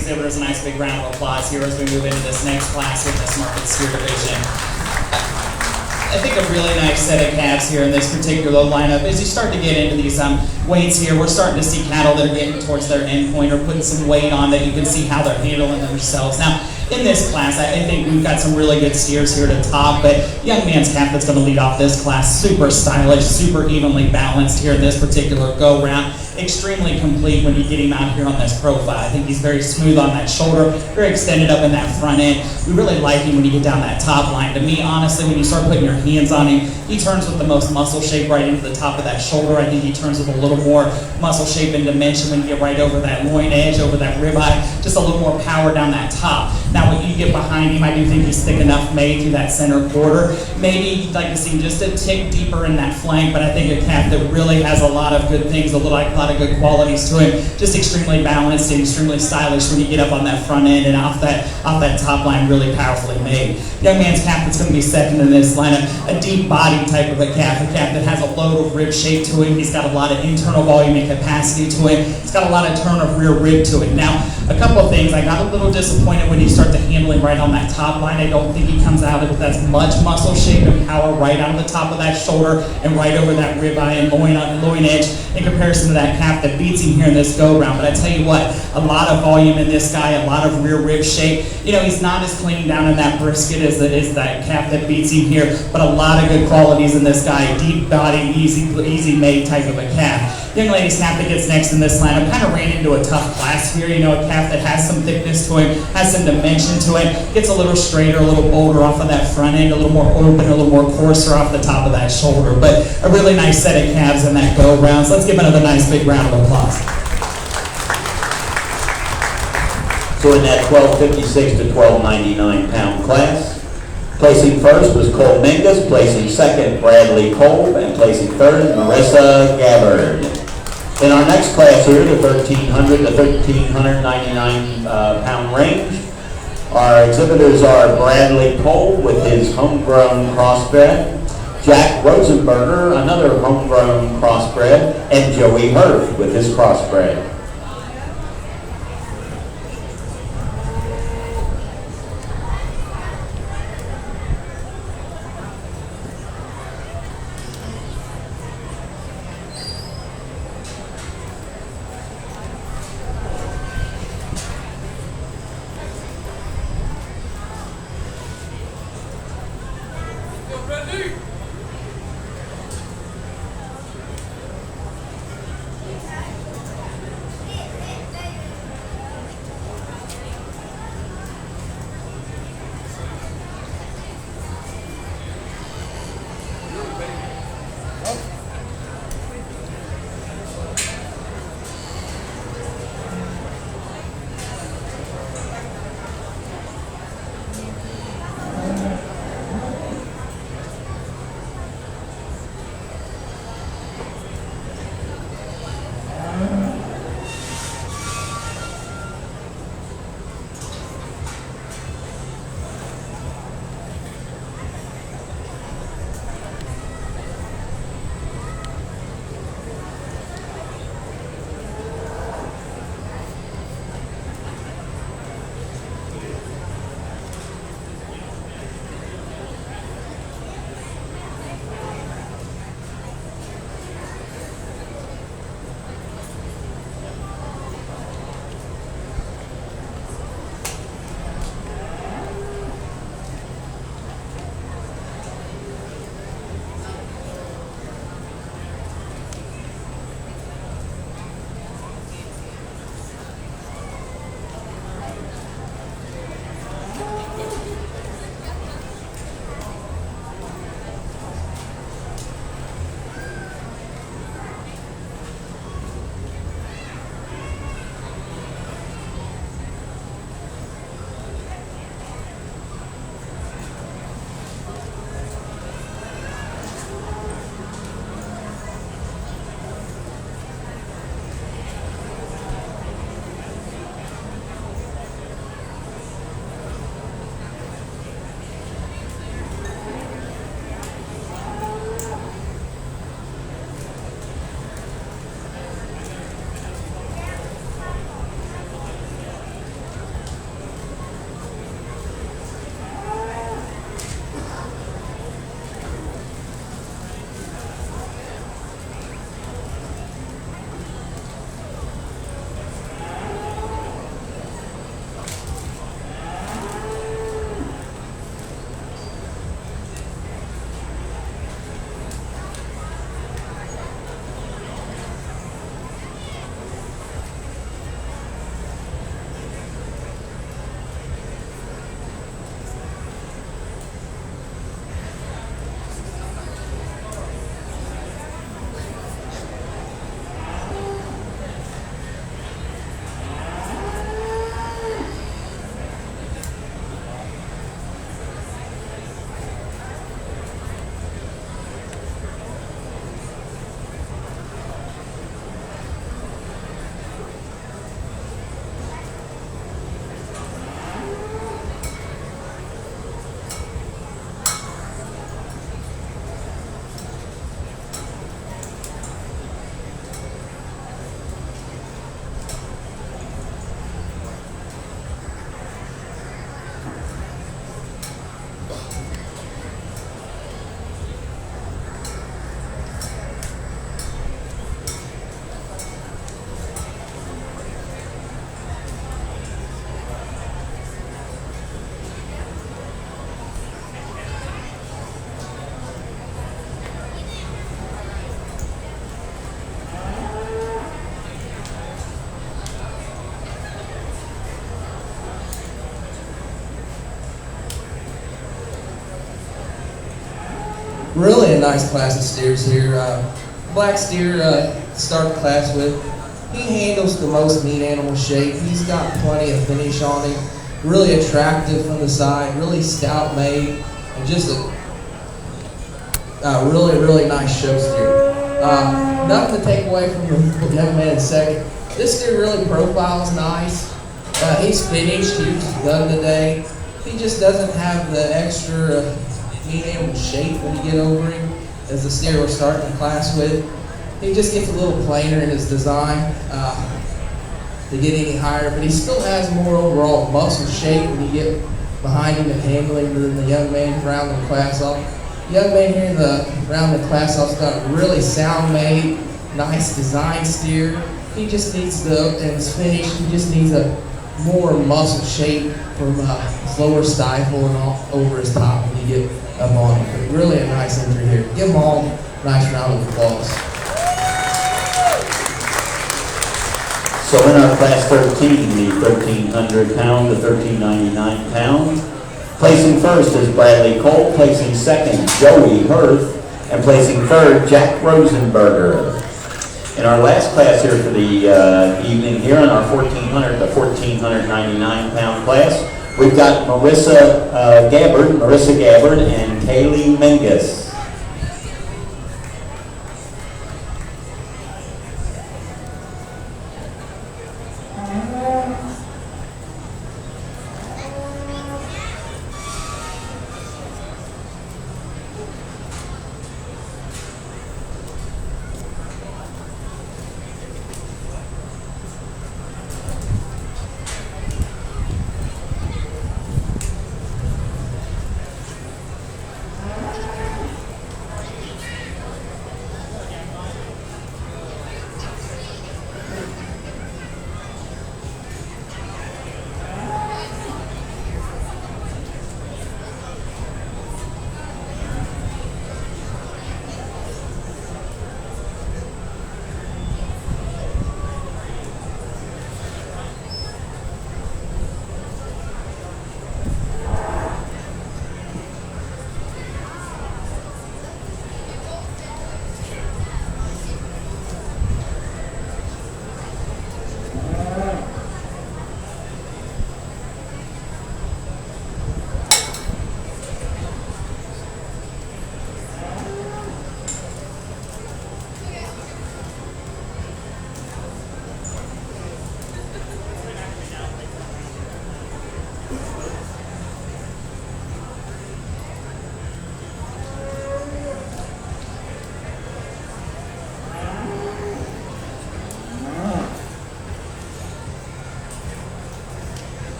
exhibitors a nice big round of applause here as we move into this next class in this market steer division. I think a really nice set of calves here in this particular lineup. As you start to get into these weights here, we're starting to see cattle that are getting towards their end point or putting some weight on that you can see how they're handling themselves. Now, in this class, I think we've got some really good steers here to top, but young man's calf that's going to lead off this class, super stylish, super evenly balanced here in this particular go-round. Extremely complete when you get him out here on this profile. I think he's very smooth on that shoulder, very extended up in that front end. We really like him when you get down that top line. To me, honestly, when you start putting your hands on him, he turns with the most muscle shape right into the top of that shoulder. I think he turns with a little more muscle shape and dimension when you get right over that loin edge, over that ribeye, just a little more power down that top. Now, when you get behind him, I do think he's thick enough made through that center quarter. Maybe you'd like to see him just a tick deeper in that flank, but I think a calf that really has a lot of good things, a lot of good qualities to him, just extremely balanced and extremely stylish when you get up on that front end and off that top line, really powerfully made. Young man's calf that's going to be second in this lineup, a deep body type of a calf that has a load of rib shape to him. He's got a lot of internal volume and capacity to him. He's got a lot of turn of rear rib to it. Now, a couple of things. I got a little disappointed when you start to handle him right on that top line. I don't think he comes out with as much muscle shape and power right out of the top of that shoulder and right over that ribeye and loin edge in comparison to that calf that beats him here in this go-round. But I tell you what, a lot of volume in this guy, a lot of rear rib shape. You know, he's not as clean down in that brisket as that calf that beats him here, but a lot of good qualities in this guy. Deep body, easy made type of a calf. Young lady's calf that gets next in this lineup kind of ran into a tough class here. You know, a calf that has some thickness to him, has some dimension to it, gets a little straighter, a little bolder off of that front end, a little more open, a little more coarser off the top of that shoulder. But a really nice set of calves in that go-round. So let's give another nice big round of applause. So in that 1256 to 1299 pound class, placing first was Cole Mingus, placing second Bradley Kolb, and placing third Marissa Gabbard. In our next class here, the 1300 to 1399 pound range, our exhibitors are Bradley Kolb with his homegrown crossbred, Jack Rosenberger, another homegrown crossbred, and Joey Hurth with his crossbred. Really a nice class of steers here. Black steer to start the class with. He handles the most meat animal shape. He's got plenty of finish on him. Really attractive from the side, really stout made, and just a really, really nice show steer. Nothing to take away from the young man in second. This steer really profiles nice. He's finished, he was done today. He just doesn't have the extra meat animal shape when you get over him as the steer we're starting the class with. He just gets a little plainer in his design to get any higher, but he still has more overall muscle shape when you get behind him and handling than the young man rounding the class off. The young man here in the rounding the class off's got a really sound made, nice design steer. He just needs and his finish, he just needs a more muscle shape from his lower stifle and all over his top when you get up on him. But really a nice entry here. Give them all a nice round of applause. So in our class 13, the 1,300 pound to 1,399 pound, placing first is Bradley Cole, placing second Joey Hirth, and placing third Jack Rosenberger. In our last class here for the evening here in our 1,400 to 1,499 pound class, we've got Marissa Gabbard and Kaylee Mingus.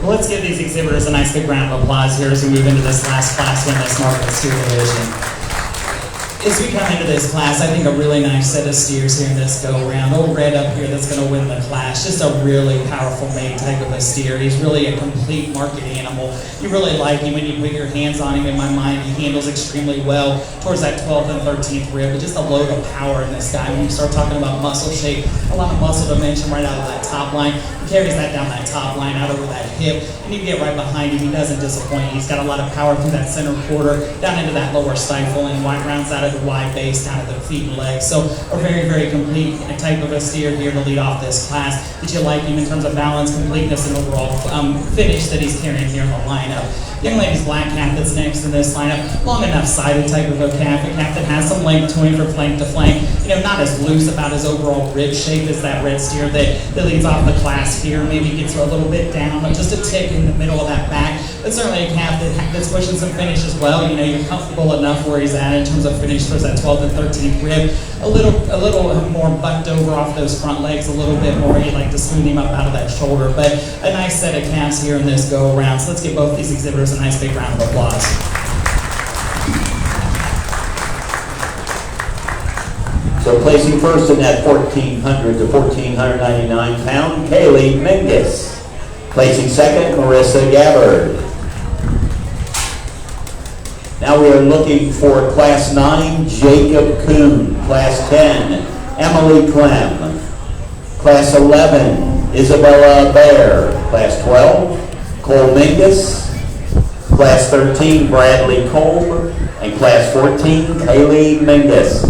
Let's give these exhibitors a nice big round of applause here as we move into this last class in this Market Steer Division. As we come into this class, I think a really nice set of steers here in this go-round. Old Red up here that's going to win the class. Just a really powerful made type of a steer. He's really a complete market animal. You really like him when you put your hands on him. In my mind, he handles extremely well towards that 12th and 13th rib. But just a load of power in this guy. When you start talking about muscle shape, a lot of muscle dimension right out of that top line. He carries that down that top line, out over that hip. And you get right behind him, he doesn't disappoint. He's got a lot of power through that center quarter, down into that lower stifle, and rounds out of the wide base down to the feet and legs. So a very, very complete type of a steer here to lead off this class. Did you like him in terms of balance, completeness, and overall finish that he's carrying here in the lineup? Young lady's black calf that's next in this lineup, long enough sided type of a calf that has some length to him from flank to flank. You know, not as loose about his overall rib shape as that red steer that leads off the class here. Maybe gets a little bit down, but just a tick in the middle of that back. But certainly a calf that's pushing some finish as well. You know, you're comfortable enough where he's at in terms of finish towards that 12th and 13th rib. A little more bucked over off those front legs, a little bit more. You'd like to smooth him up out of that shoulder. But a nice set of calves here in this go around. So let's give both these exhibitors a nice big round of applause. So placing first in that 1,400 to 1,499 pound, Kaylee Mingus. Placing second, Marissa Gabbard. Now we are looking for Class 9, Jacob Kuhn. Class 10, Emily Clem. Class 11, Isabella Bear. Class 12, Cole Mingus. Class 13, Bradley Kolb. And Class 14, Kaylee Mingus.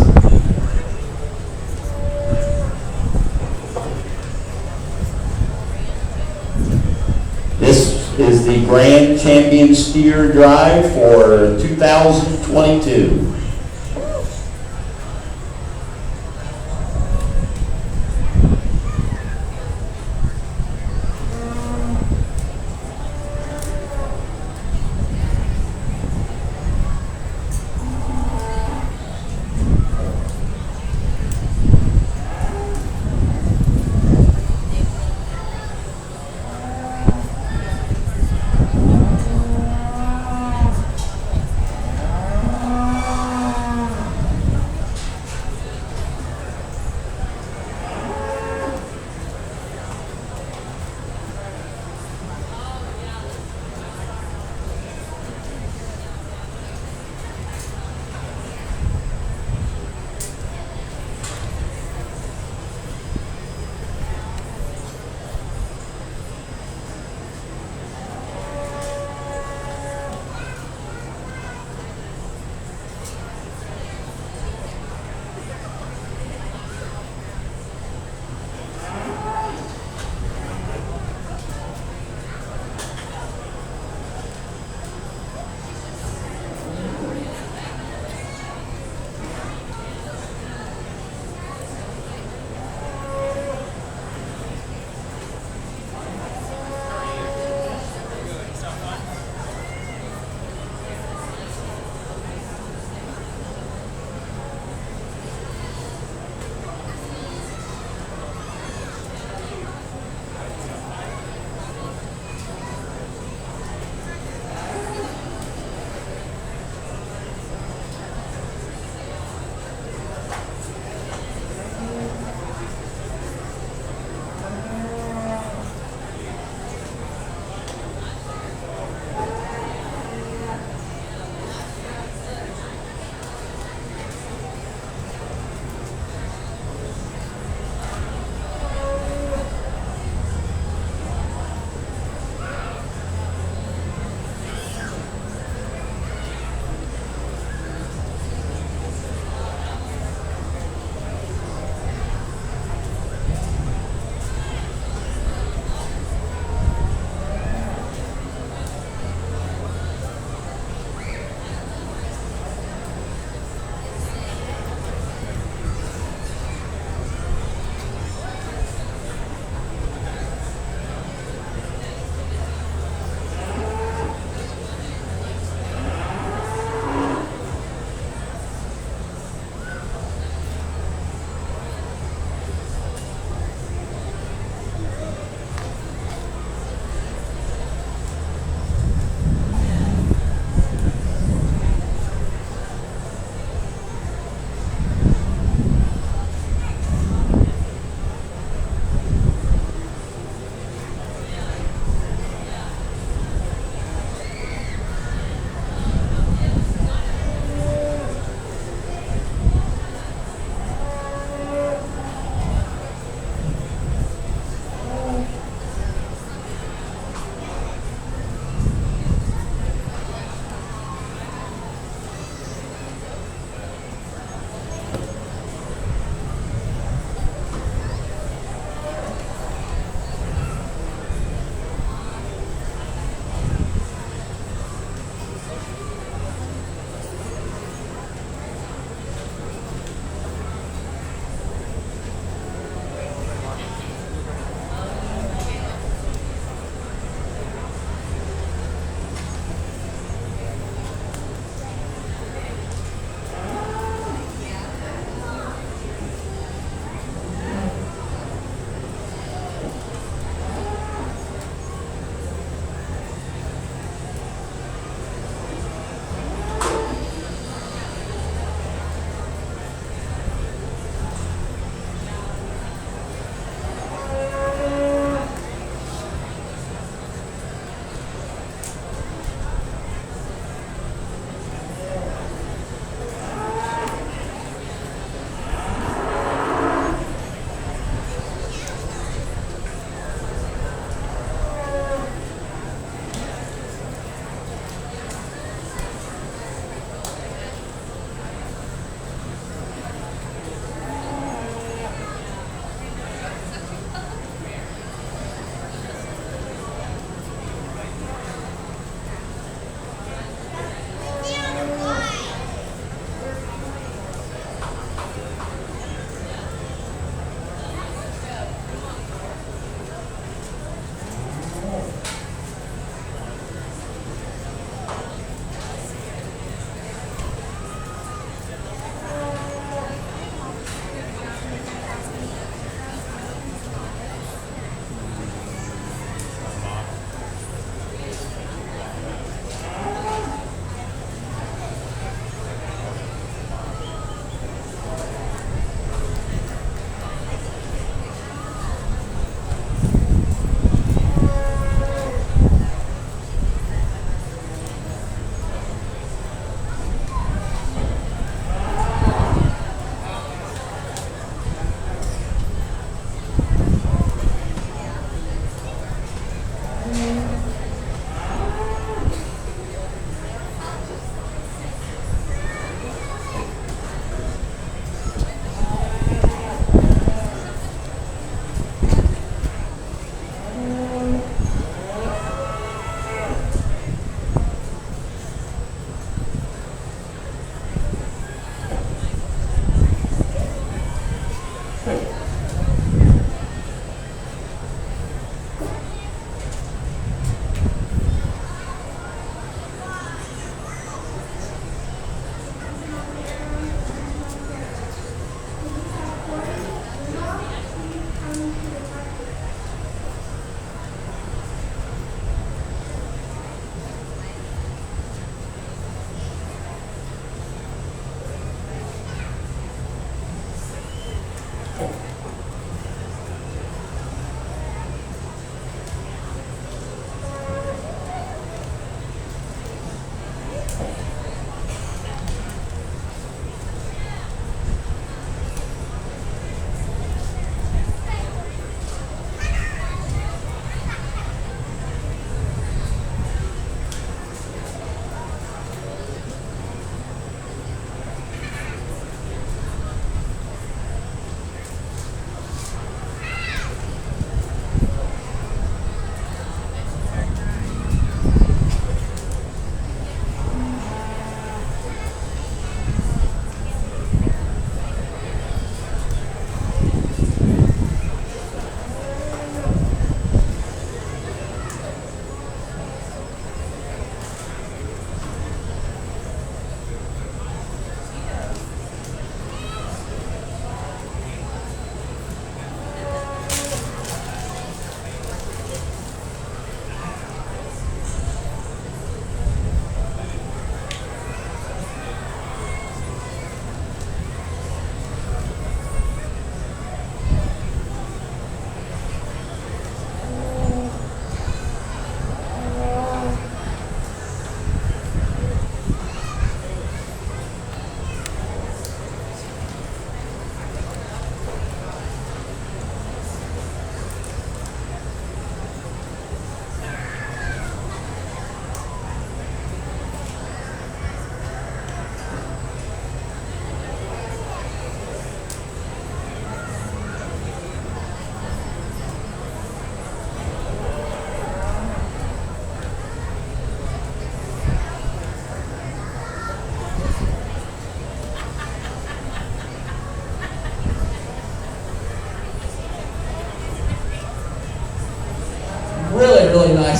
This is the Grand Champion Steer Drive for 2022.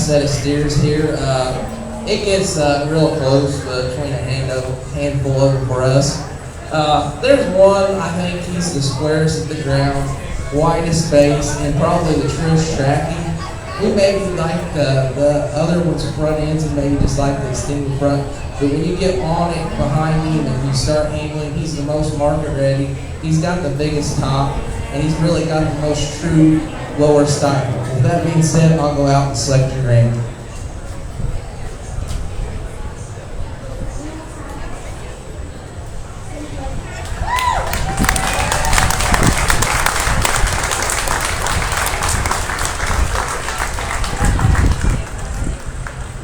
nice set of steers here. It gets real close between a handful of them for us. There's one, I think he's the squarest at the ground, widest base, and probably the truest tracking. We maybe like the other one's front ends and maybe just like the extended front. But when you get on it behind him and you start angling, he's the most market ready. He's got the biggest top, and he's really got the most true lower style. With that being said, I'll go out and select your grand.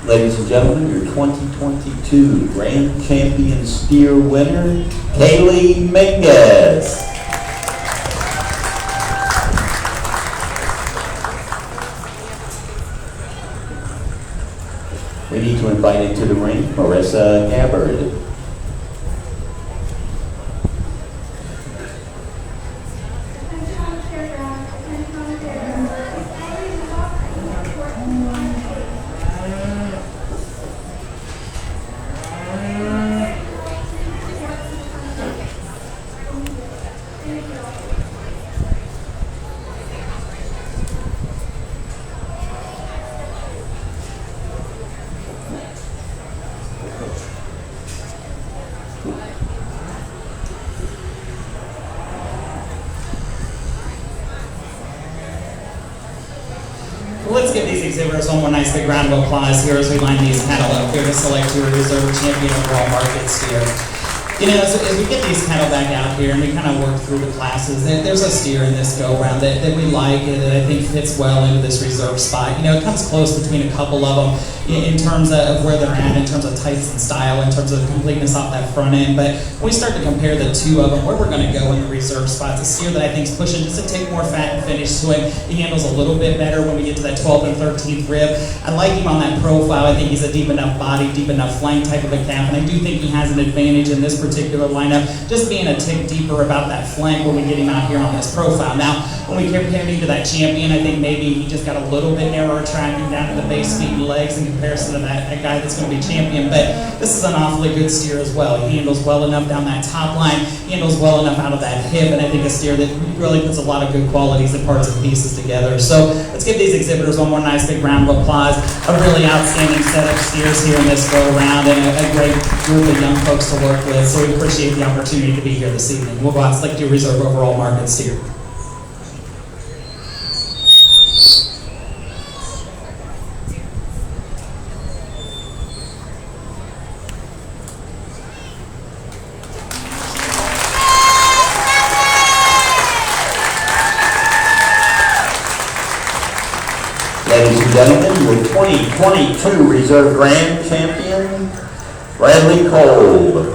Ladies and gentlemen, your 2022 Grand Champion Steer winner, Kaylee Mingus. We need to invite into the ring Marissa Gabbard. Let's give these exhibitors one more nice big round of applause here as we line these cattle up here to select your reserve champion overall market steer. You know, as we get these cattle back out here and we kind of work through the classes, there's a steer in this go-round that we like and that I think fits well into this reserve spot. You know, it comes close between a couple of them in terms of where they're at, in terms of types and style, in terms of completeness off that front end. But when we start to compare the two of them, where we're going to go in the reserve spots, a steer that I think is pushing just a tick more fat and finish to him. He handles a little bit better when we get to that 12th and 13th rib. I like him on that profile. I think he's a deep enough body, deep enough flank type of a calf, and I do think he has an advantage in this particular lineup, just being a tick deeper about that flank when we get him out here on this profile. Now, when we compare him to that champion, I think maybe he just got a little bit narrower tracking down to the base, feet, and legs in comparison to that guy that's going to be champion. But this is an awfully good steer as well. He handles well enough down that top line, he handles well enough out of that hip, and I think a steer that really puts a lot of good qualities and parts and pieces together. So let's give these exhibitors one more nice big round of applause. A really outstanding set of steers here in this go round, and a great group of young folks to work with. So we appreciate the opportunity to be here this evening. We'll go out and select your reserve overall market steer. Ladies and gentlemen, your 2022 Reserve Grand Champion, Bradley Kolb.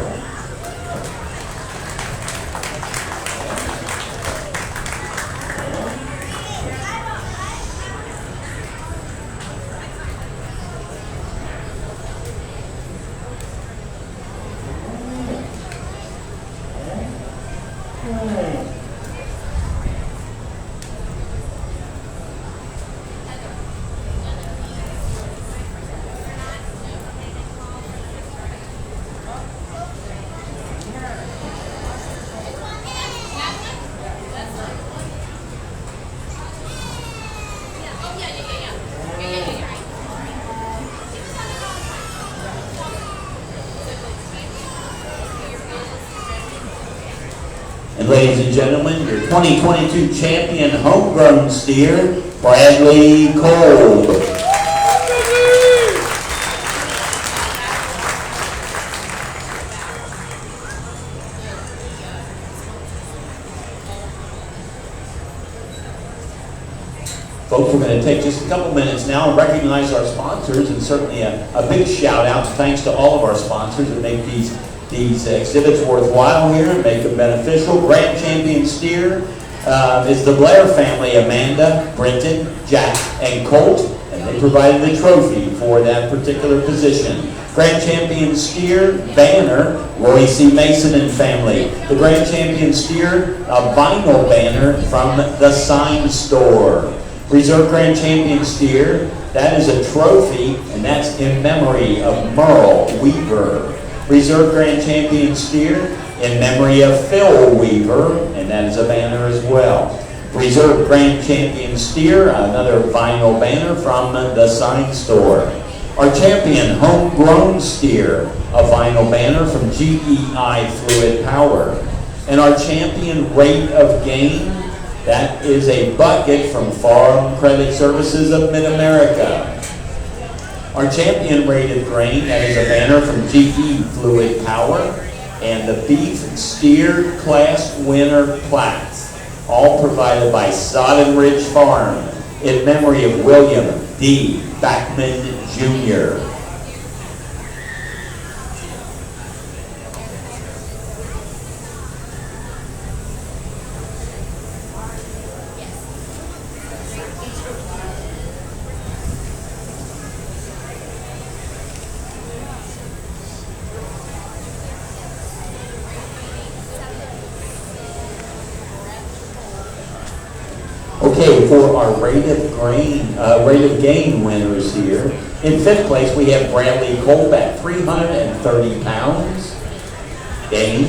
And ladies and gentlemen, your 2022 champion homegrown steer, Bradley Kolb. Folks, we're going to take just a couple minutes now and recognize our sponsors, and certainly a big shout out, thanks to all of our sponsors that make these exhibits worthwhile here and make them beneficial. Grand Champion Steer is the Blair family, Amanda, Brenton, Jack, and Colt, and they provided the trophy for that particular position. Grand Champion Steer banner, Roy C. Mason and family. The Grand Champion Steer, a vinyl banner from the Sign Store. Reserve Grand Champion steer, that is a trophy, and that's in memory of Merle Weaver. Reserve Grand Champion steer in memory of Phil Weaver, and that is a banner as well. Reserve Grand Champion steer, another vinyl banner from the sign store. Our champion homegrown steer, a vinyl banner from GEI Fluid Power. And our champion rate of gain, that is a bucket from Farm Credit Services of Mid-America. Our champion rated grain, that is a banner from GE Fluid Power, and the beef steer class winner plaques, all provided by Sodden Ridge Farm in memory of William D. Backman Jr. Okay, for our rate of gain winners here, in 5th place we have Bradley Kolb at 330 pounds gain.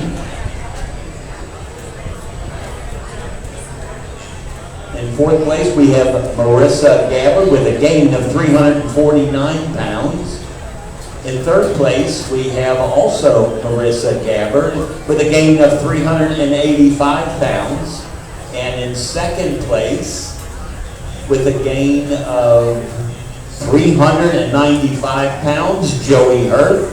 In 4th place we have Marissa Gabbard with a gain of 349 pounds. In 3rd place we have also Marissa Gabbard with a gain of 385 pounds. And in 2nd place, with a gain of 395 pounds, Joey Hurt.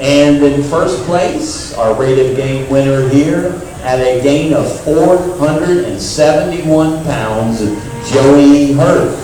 And in 1st place, our rate of gain winner here, at a gain of 471 pounds, Joey Hurt.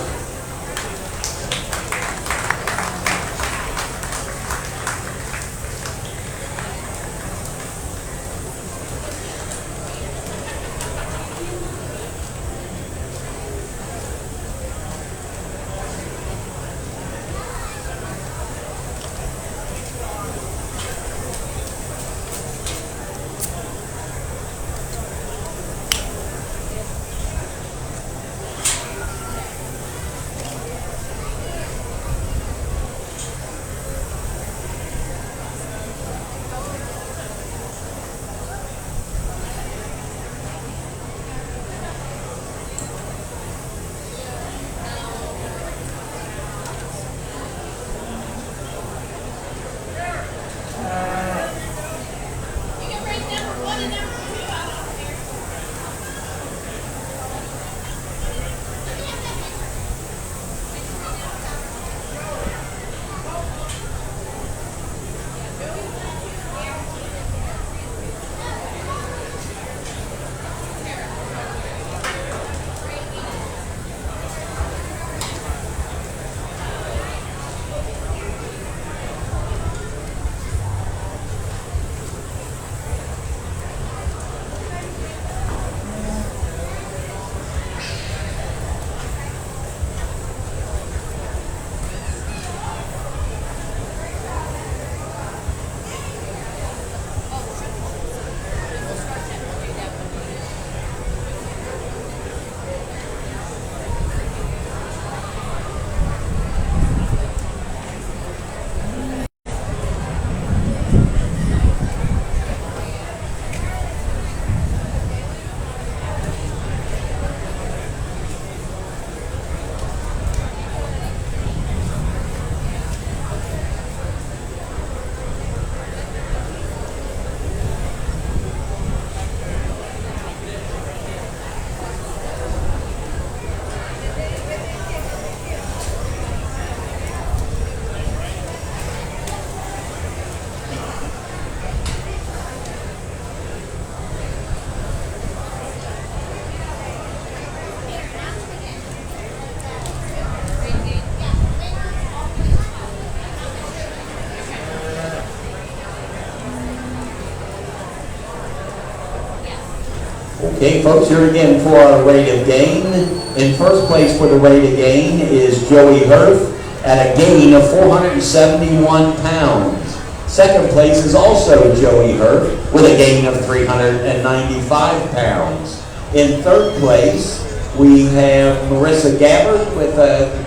Okay, folks, here again for our rate of gain. In 1st place for the rate of gain is Joey Hurth at a gain of 471 pounds. 2nd place is also Joey Hurth with a gain of 395 pounds. In 3rd place, We have Marissa Gabbard with a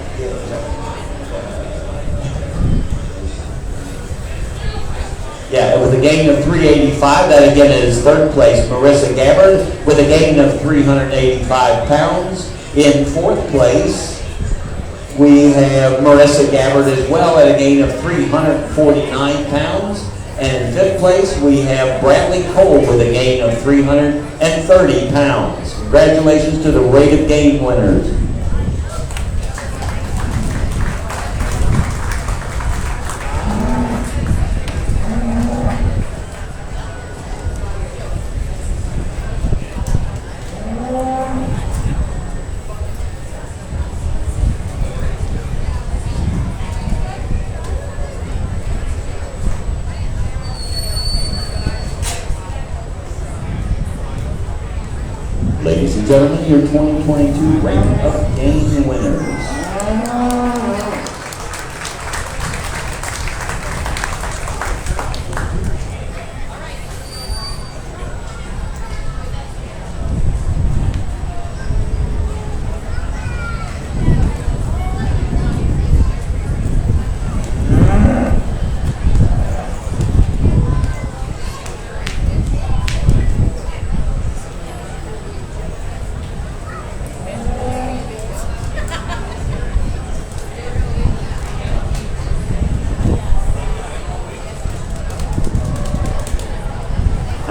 with a gain of 385. That again is third place, Marissa Gabbard, with a gain of 385 pounds. In fourth place, we have Marissa Gabbard as well at a gain of 349 pounds. And in fifth place, we have Bradley Cole with a gain of 330 pounds. Congratulations to the rate of gain winners. Ladies and gentlemen, your 2022 rate of gain winners.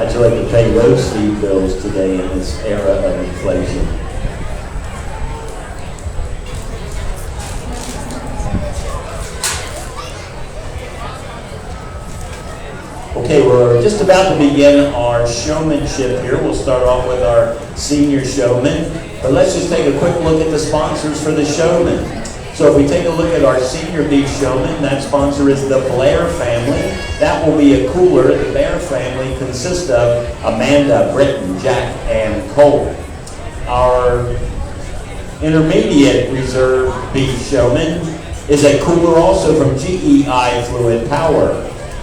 How'd you like to pay those feed bills today in this era of inflation? Okay, we're just about to begin our showmanship here. We'll start off with our senior showman, but let's just take a quick look at the sponsors for the showman. So if we take a look at our senior beach showman, that sponsor is the Blair family. That will be a cooler. The Blair family consists of Amanda, Britton, Jack, and Cole. Our intermediate reserve beach showman is a cooler also from GEI Fluid Power.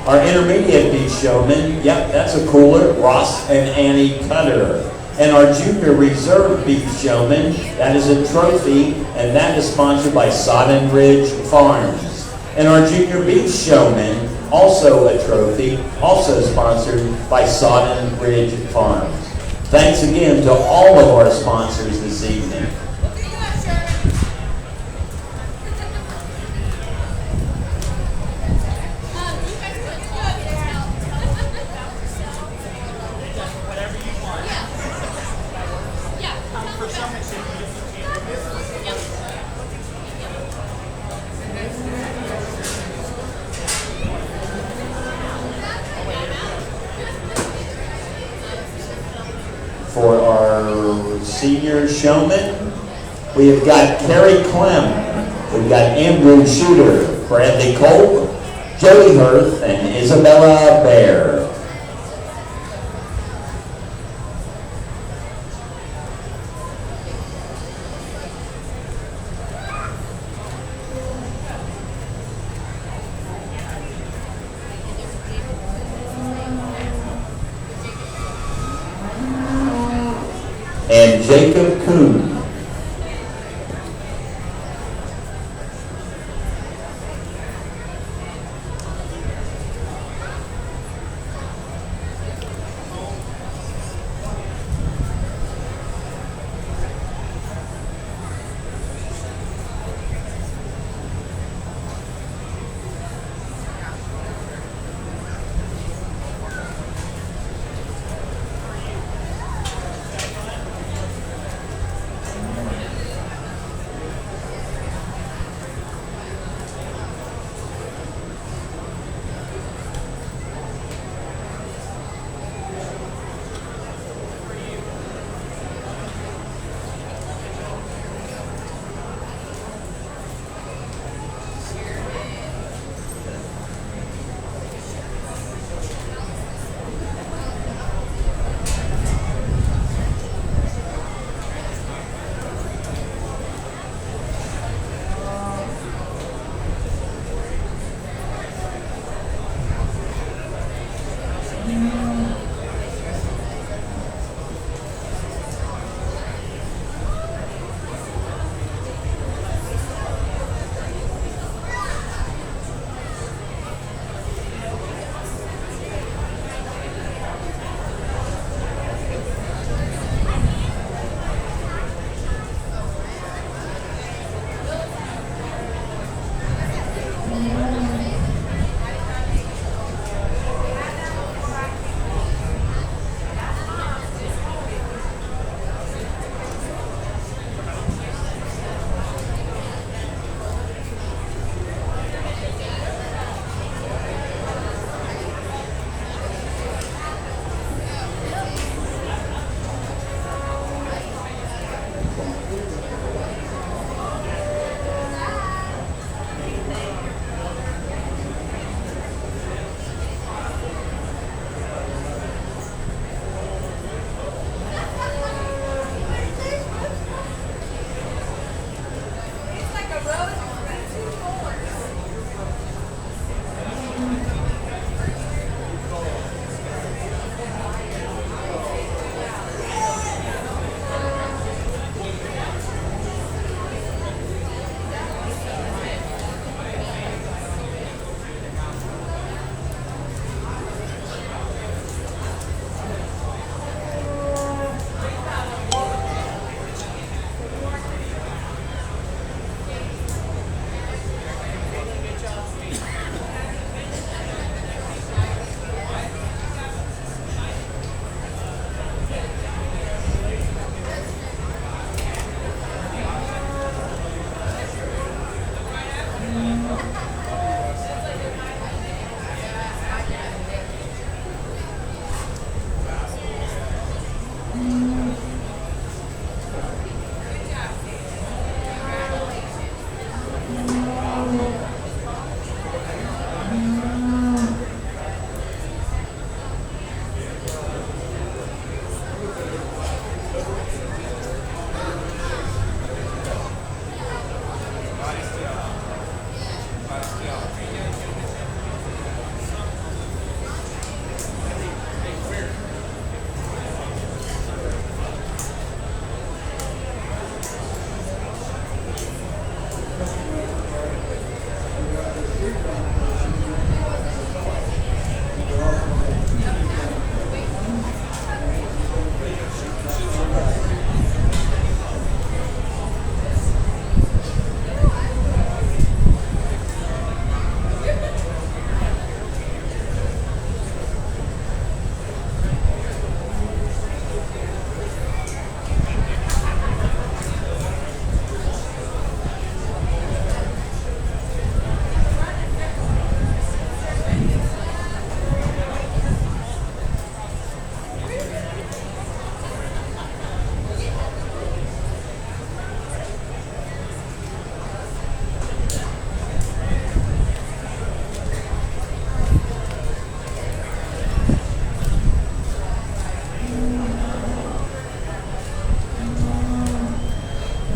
Our intermediate beach showman, yep, that's a cooler, Ross and Annie Cutter. And our junior reserve beach showman, that is a trophy, and that is sponsored by Sodden Ridge Farms. And our junior beach showman, also a trophy, also sponsored by Sodden Ridge Farms. Thanks again to all of our sponsors this evening. For our senior showman, we have got Carrie Clem, we've got Andrew Shooter, Bradley Cole, Jody Hirth, and Isabella Bear. And Jacob Kuhn.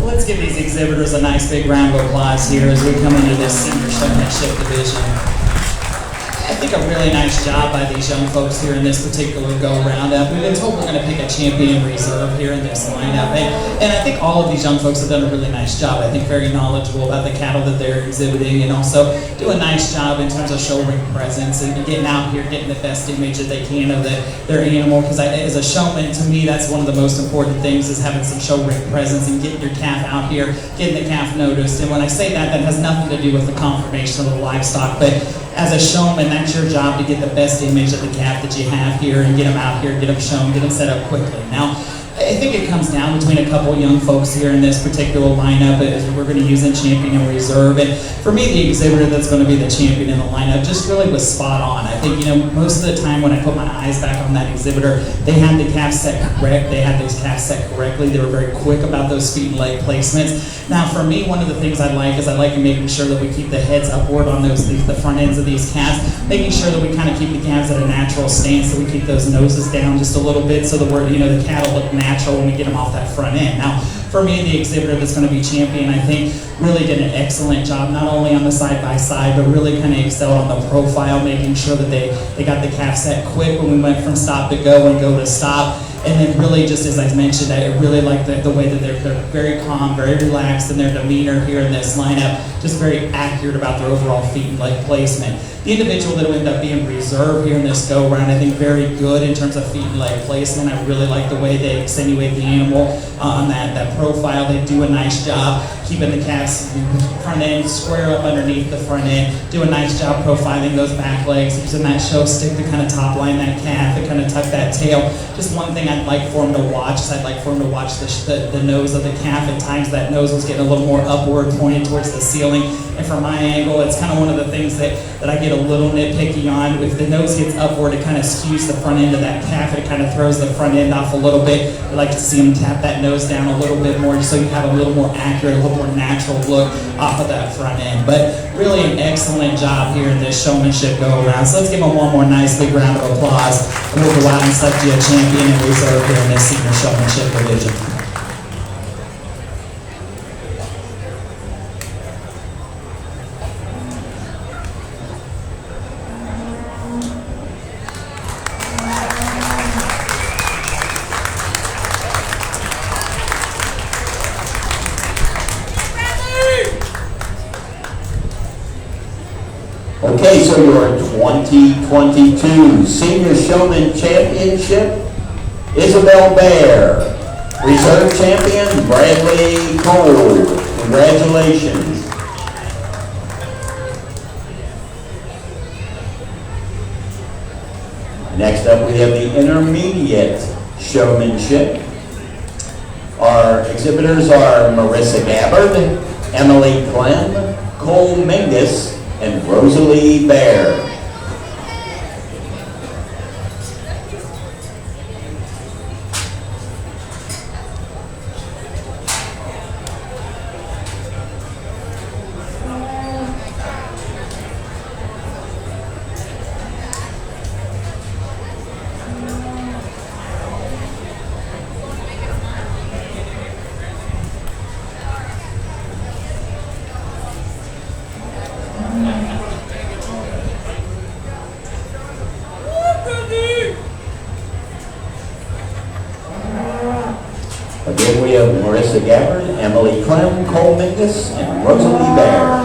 Let's give these exhibitors a nice big round of applause here as we come into this senior showmanship division. I think a really nice job by these young folks here in this particular go-around. We've been told we're going to pick a champion reserve here in this lineup, and I think all of these young folks have done a really nice job. I think very knowledgeable about the cattle that they're exhibiting, and also do a nice job in terms of show ring presence and getting out here, getting the best image that they can of their animal. Because as a showman, to me, that's one of the most important things, is having some show ring presence and getting your calf out here, getting the calf noticed. And when I say that, that has nothing to do with the conformation of the livestock, but as a showman, that's your job to get the best image of the calf that you have here and get them out here, get them shown, get them set up quickly. Now, I think it comes down between a couple young folks here in this particular lineup as we're going to use in champion and reserve. And for me, the exhibitor that's going to be the champion in the lineup just really was spot on. I think, most of the time when I put my eyes back on that exhibitor, they had the calf set correct. They had those calves set correctly. They were very quick about those feet and leg placements. Now, for me, one of the things I like making sure that we keep the heads upward on the front ends of these calves, making sure that we kind of keep the calves at a natural stance, so we keep those noses down just a little bit, so that the cattle look natural when we get them off that front end. Now, for me, the exhibitor that's going to be champion, I think, really did an excellent job, not only on the side-by-side, but really kind of excelled on the profile, making sure that they got the calf set quick when we went from stop to go and go to stop. And then really, just as I mentioned, I really like the way that they're very calm, very relaxed in their demeanor here in this lineup, just very accurate about their overall feet and leg placement. The individual that will end up being reserve here in this go-round, I think very good in terms of feet and leg placement. I really like the way they accentuate the animal on that profile. They do a nice job keeping the calves front end square up underneath the front end, do a nice job profiling those back legs, using that show stick to kind of top line that calf and kind of tuck that tail. Just one thing I'd like for him to watch is I'd like for him to watch the nose of the calf. At times that nose was getting a little more upward, pointed towards the ceiling. And from my angle, it's kind of one of the things that I get get a little nitpicky on. If the nose gets upward, it kind of skews the front end of that calf, and it kind of throws the front end off a little bit. We like to see them tap that nose down a little bit more, just so you have a little more accurate, a little more natural look off of that front end. But really an excellent job here in this showmanship go around. So let's give them one more nice big round of applause. And we'll go out and select you a champion in reserve here in this senior showmanship division. Okay, so your 2022 Senior Showman Championship, Isabel Bear. Reserve Champion, Bradley Cole. Congratulations. Next up, we have the Intermediate Showmanship. Our exhibitors are Marissa Gabbard, Emily Clem, Cole Mingus, and Rosalie Bear. Again, we have Marissa Gabbard, Emily Clem, Cole Mingus, and Rosalie Bear.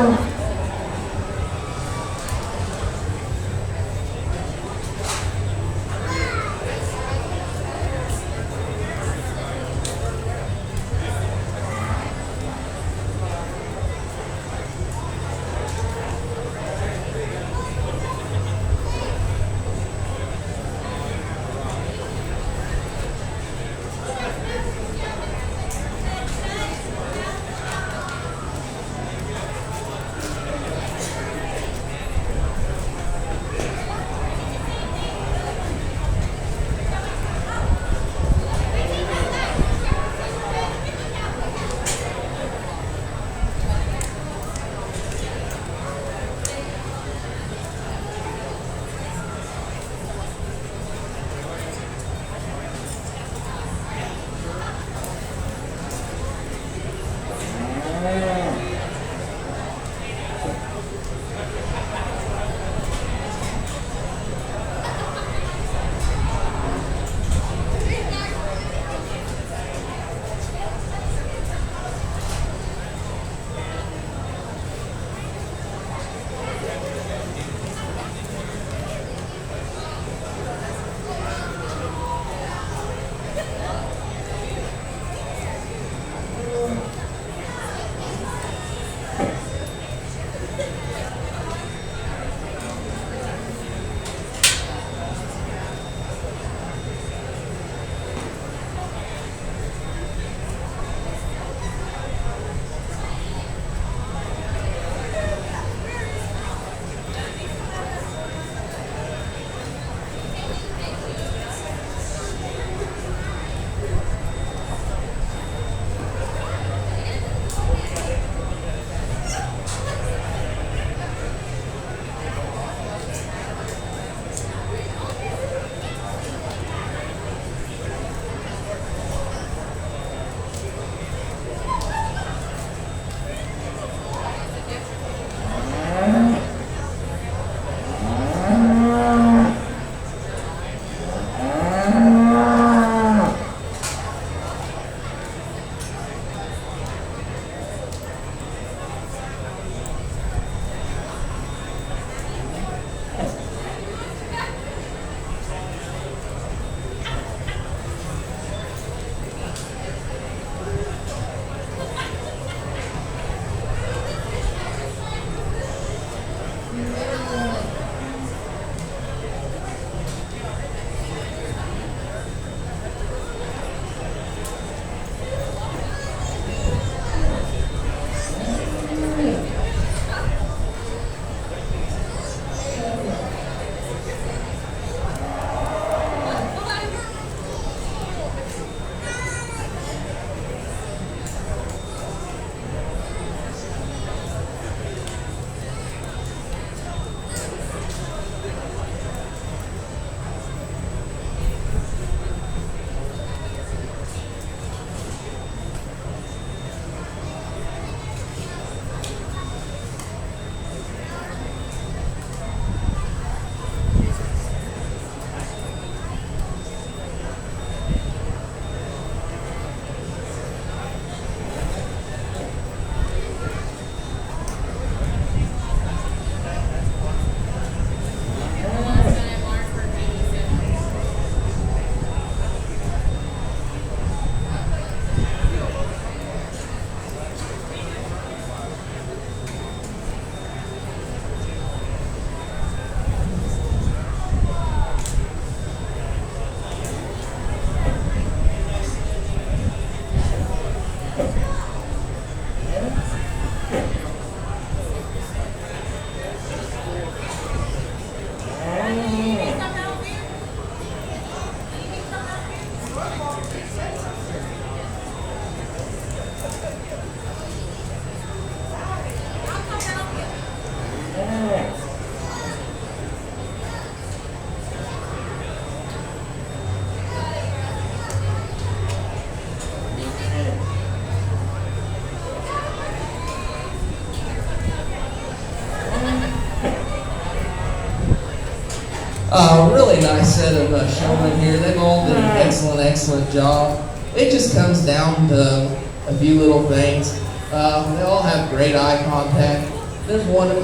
Really nice set of showmen here. They've all done an excellent job. It just comes down to a few little things. They all have great eye contact. There's one that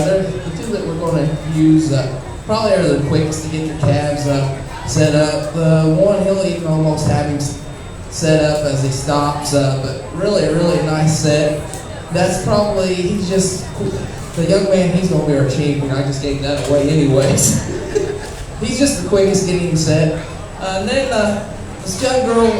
there's the two that we're going to use probably are the quickest to get your calves set up. The one, he'll even almost have him set up as he stops, but really nice set. That's probably, he's just, the young man, he's going to be our champion. I just gave that away anyways. He's just the quickest getting set. And then this young girl,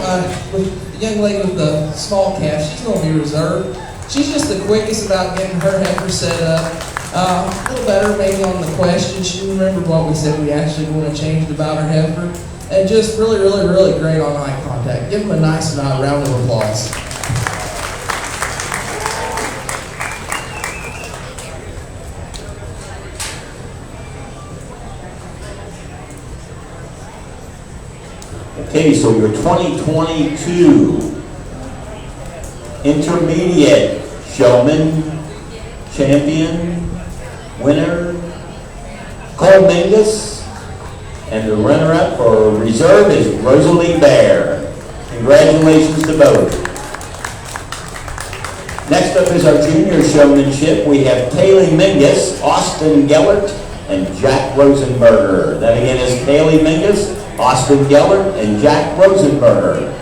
the young lady with the small calf, she's going to be reserved. She's just the quickest about getting her heifer set up. A little better maybe on the question. She remembered what we said we actually want to change about her heifer. And just really great on eye contact. Give them a nice round of applause. Okay, so your 2022 intermediate showman champion winner, Cole Mingus, and the runner-up for reserve is Rosalie Bear. Congratulations to both. Next up is our junior showmanship. We have Kaylee Mingus, Austin Gellert, and Jack Rosenberger. That again is Kaylee Mingus, Austin Gellert, and Jack Rosenberger.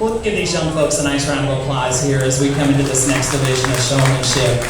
We'll give these young folks a nice round of applause here as we come into this next division of showmanship.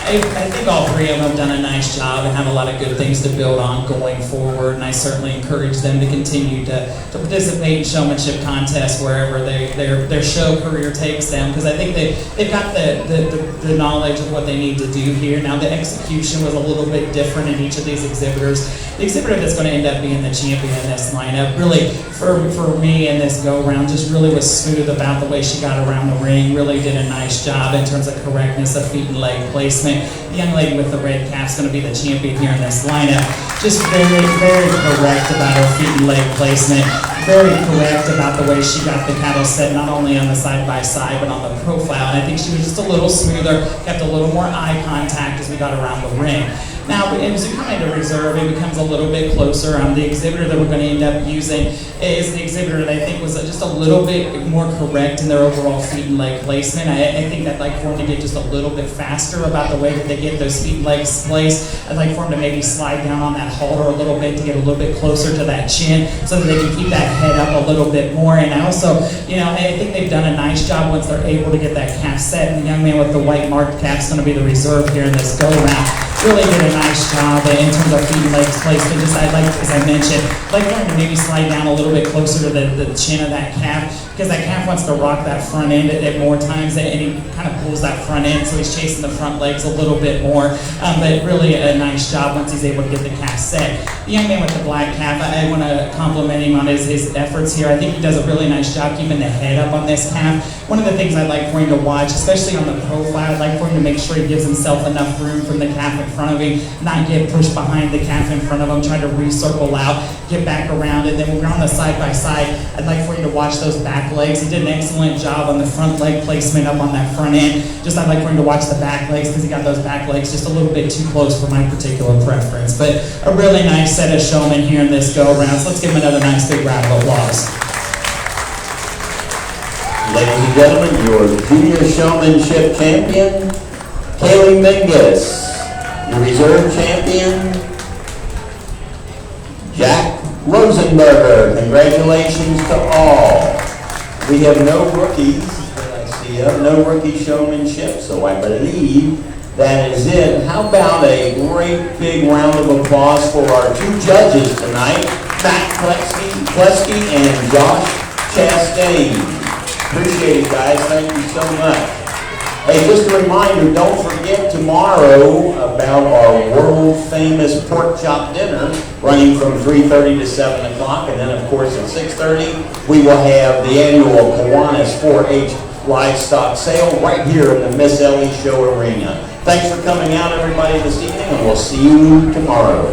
I think all three of them have done a nice job and have a lot of good things to build on going forward, and I certainly encourage them to continue to participate in showmanship contests wherever their show career takes them, because I think they've got the knowledge of what they need to do here. Now, the execution was a little bit different in each of these exhibitors. The exhibitor that's going to end up being the champion in this lineup, really, for me in this go-round, just really was smooth about the way she got around the ring, really did a nice job in terms of correctness of feet and leg placement. The young lady with the red cap is going to be the champion here in this lineup. Just very, very correct about her feet and leg placement. Very correct about the way she got the cattle set, not only on the side-by-side, but on the profile. And I think she was just a little smoother, kept a little more eye contact as we got around the ring. Now, as we come into reserve, it becomes a little bit closer. The exhibitor that we're going to end up using is the exhibitor that I think was just a little bit more correct in their overall feet and leg placement. I think I'd like for them to get just a little bit faster about the way that they get those feet and legs placed. I'd like for them to maybe slide down on that halter a little bit to get a little bit closer to that chin so that they can keep that head up a little bit more. And I also, I think they've done a nice job once they're able to get that calf set. And the young man with the white marked calf is going to be the reserve here in this go-around. Really did a nice job in terms of feet and legs placement. Just, I'd like, as I mentioned, I'd like for him to maybe slide down a little bit closer to the chin of that calf, because that calf wants to rock that front end at more times, and he kind of pulls that front end, so he's chasing the front legs a little bit more. But really a nice job once he's able to get the calf set. The young man with the black calf, I want to compliment him on his efforts here. I think he does a really nice job keeping the head up on this calf. One of the things I'd like for him to watch, especially on the profile, I'd like for him to make sure he gives himself enough room from the calf in front of him, not get pushed behind the calf in front of him, try to recircle out, get back around it. Then when we're on the side-by-side, I'd like for you to watch those back legs. He did an excellent job on the front leg placement up on that front end. Just I'd like for him to watch the back legs, because he got those back legs just a little bit too close for my particular preference. But a really nice set of showmen here in this go-round. So let's give him another nice big round of applause. Ladies and gentlemen, your junior showmanship champion, Kaylee Mingus. Your reserve champion, Jack Rosenberger. Congratulations to all. We have no rookies that I see of, no rookie showmanship, so I believe that is it. How about a great big round of applause for our two judges tonight, Matt Plesky and Josh Chastain. Appreciate it, guys. Thank you so much. Hey, just a reminder, don't forget tomorrow about our world-famous pork chop dinner running from 3:30 to 7 o'clock. And then, of course, at 6:30, we will have the annual Kiwanis 4-H livestock sale right here in the Miss Ellie Show Arena. Thanks for coming out, everybody, this evening, and we'll see you tomorrow.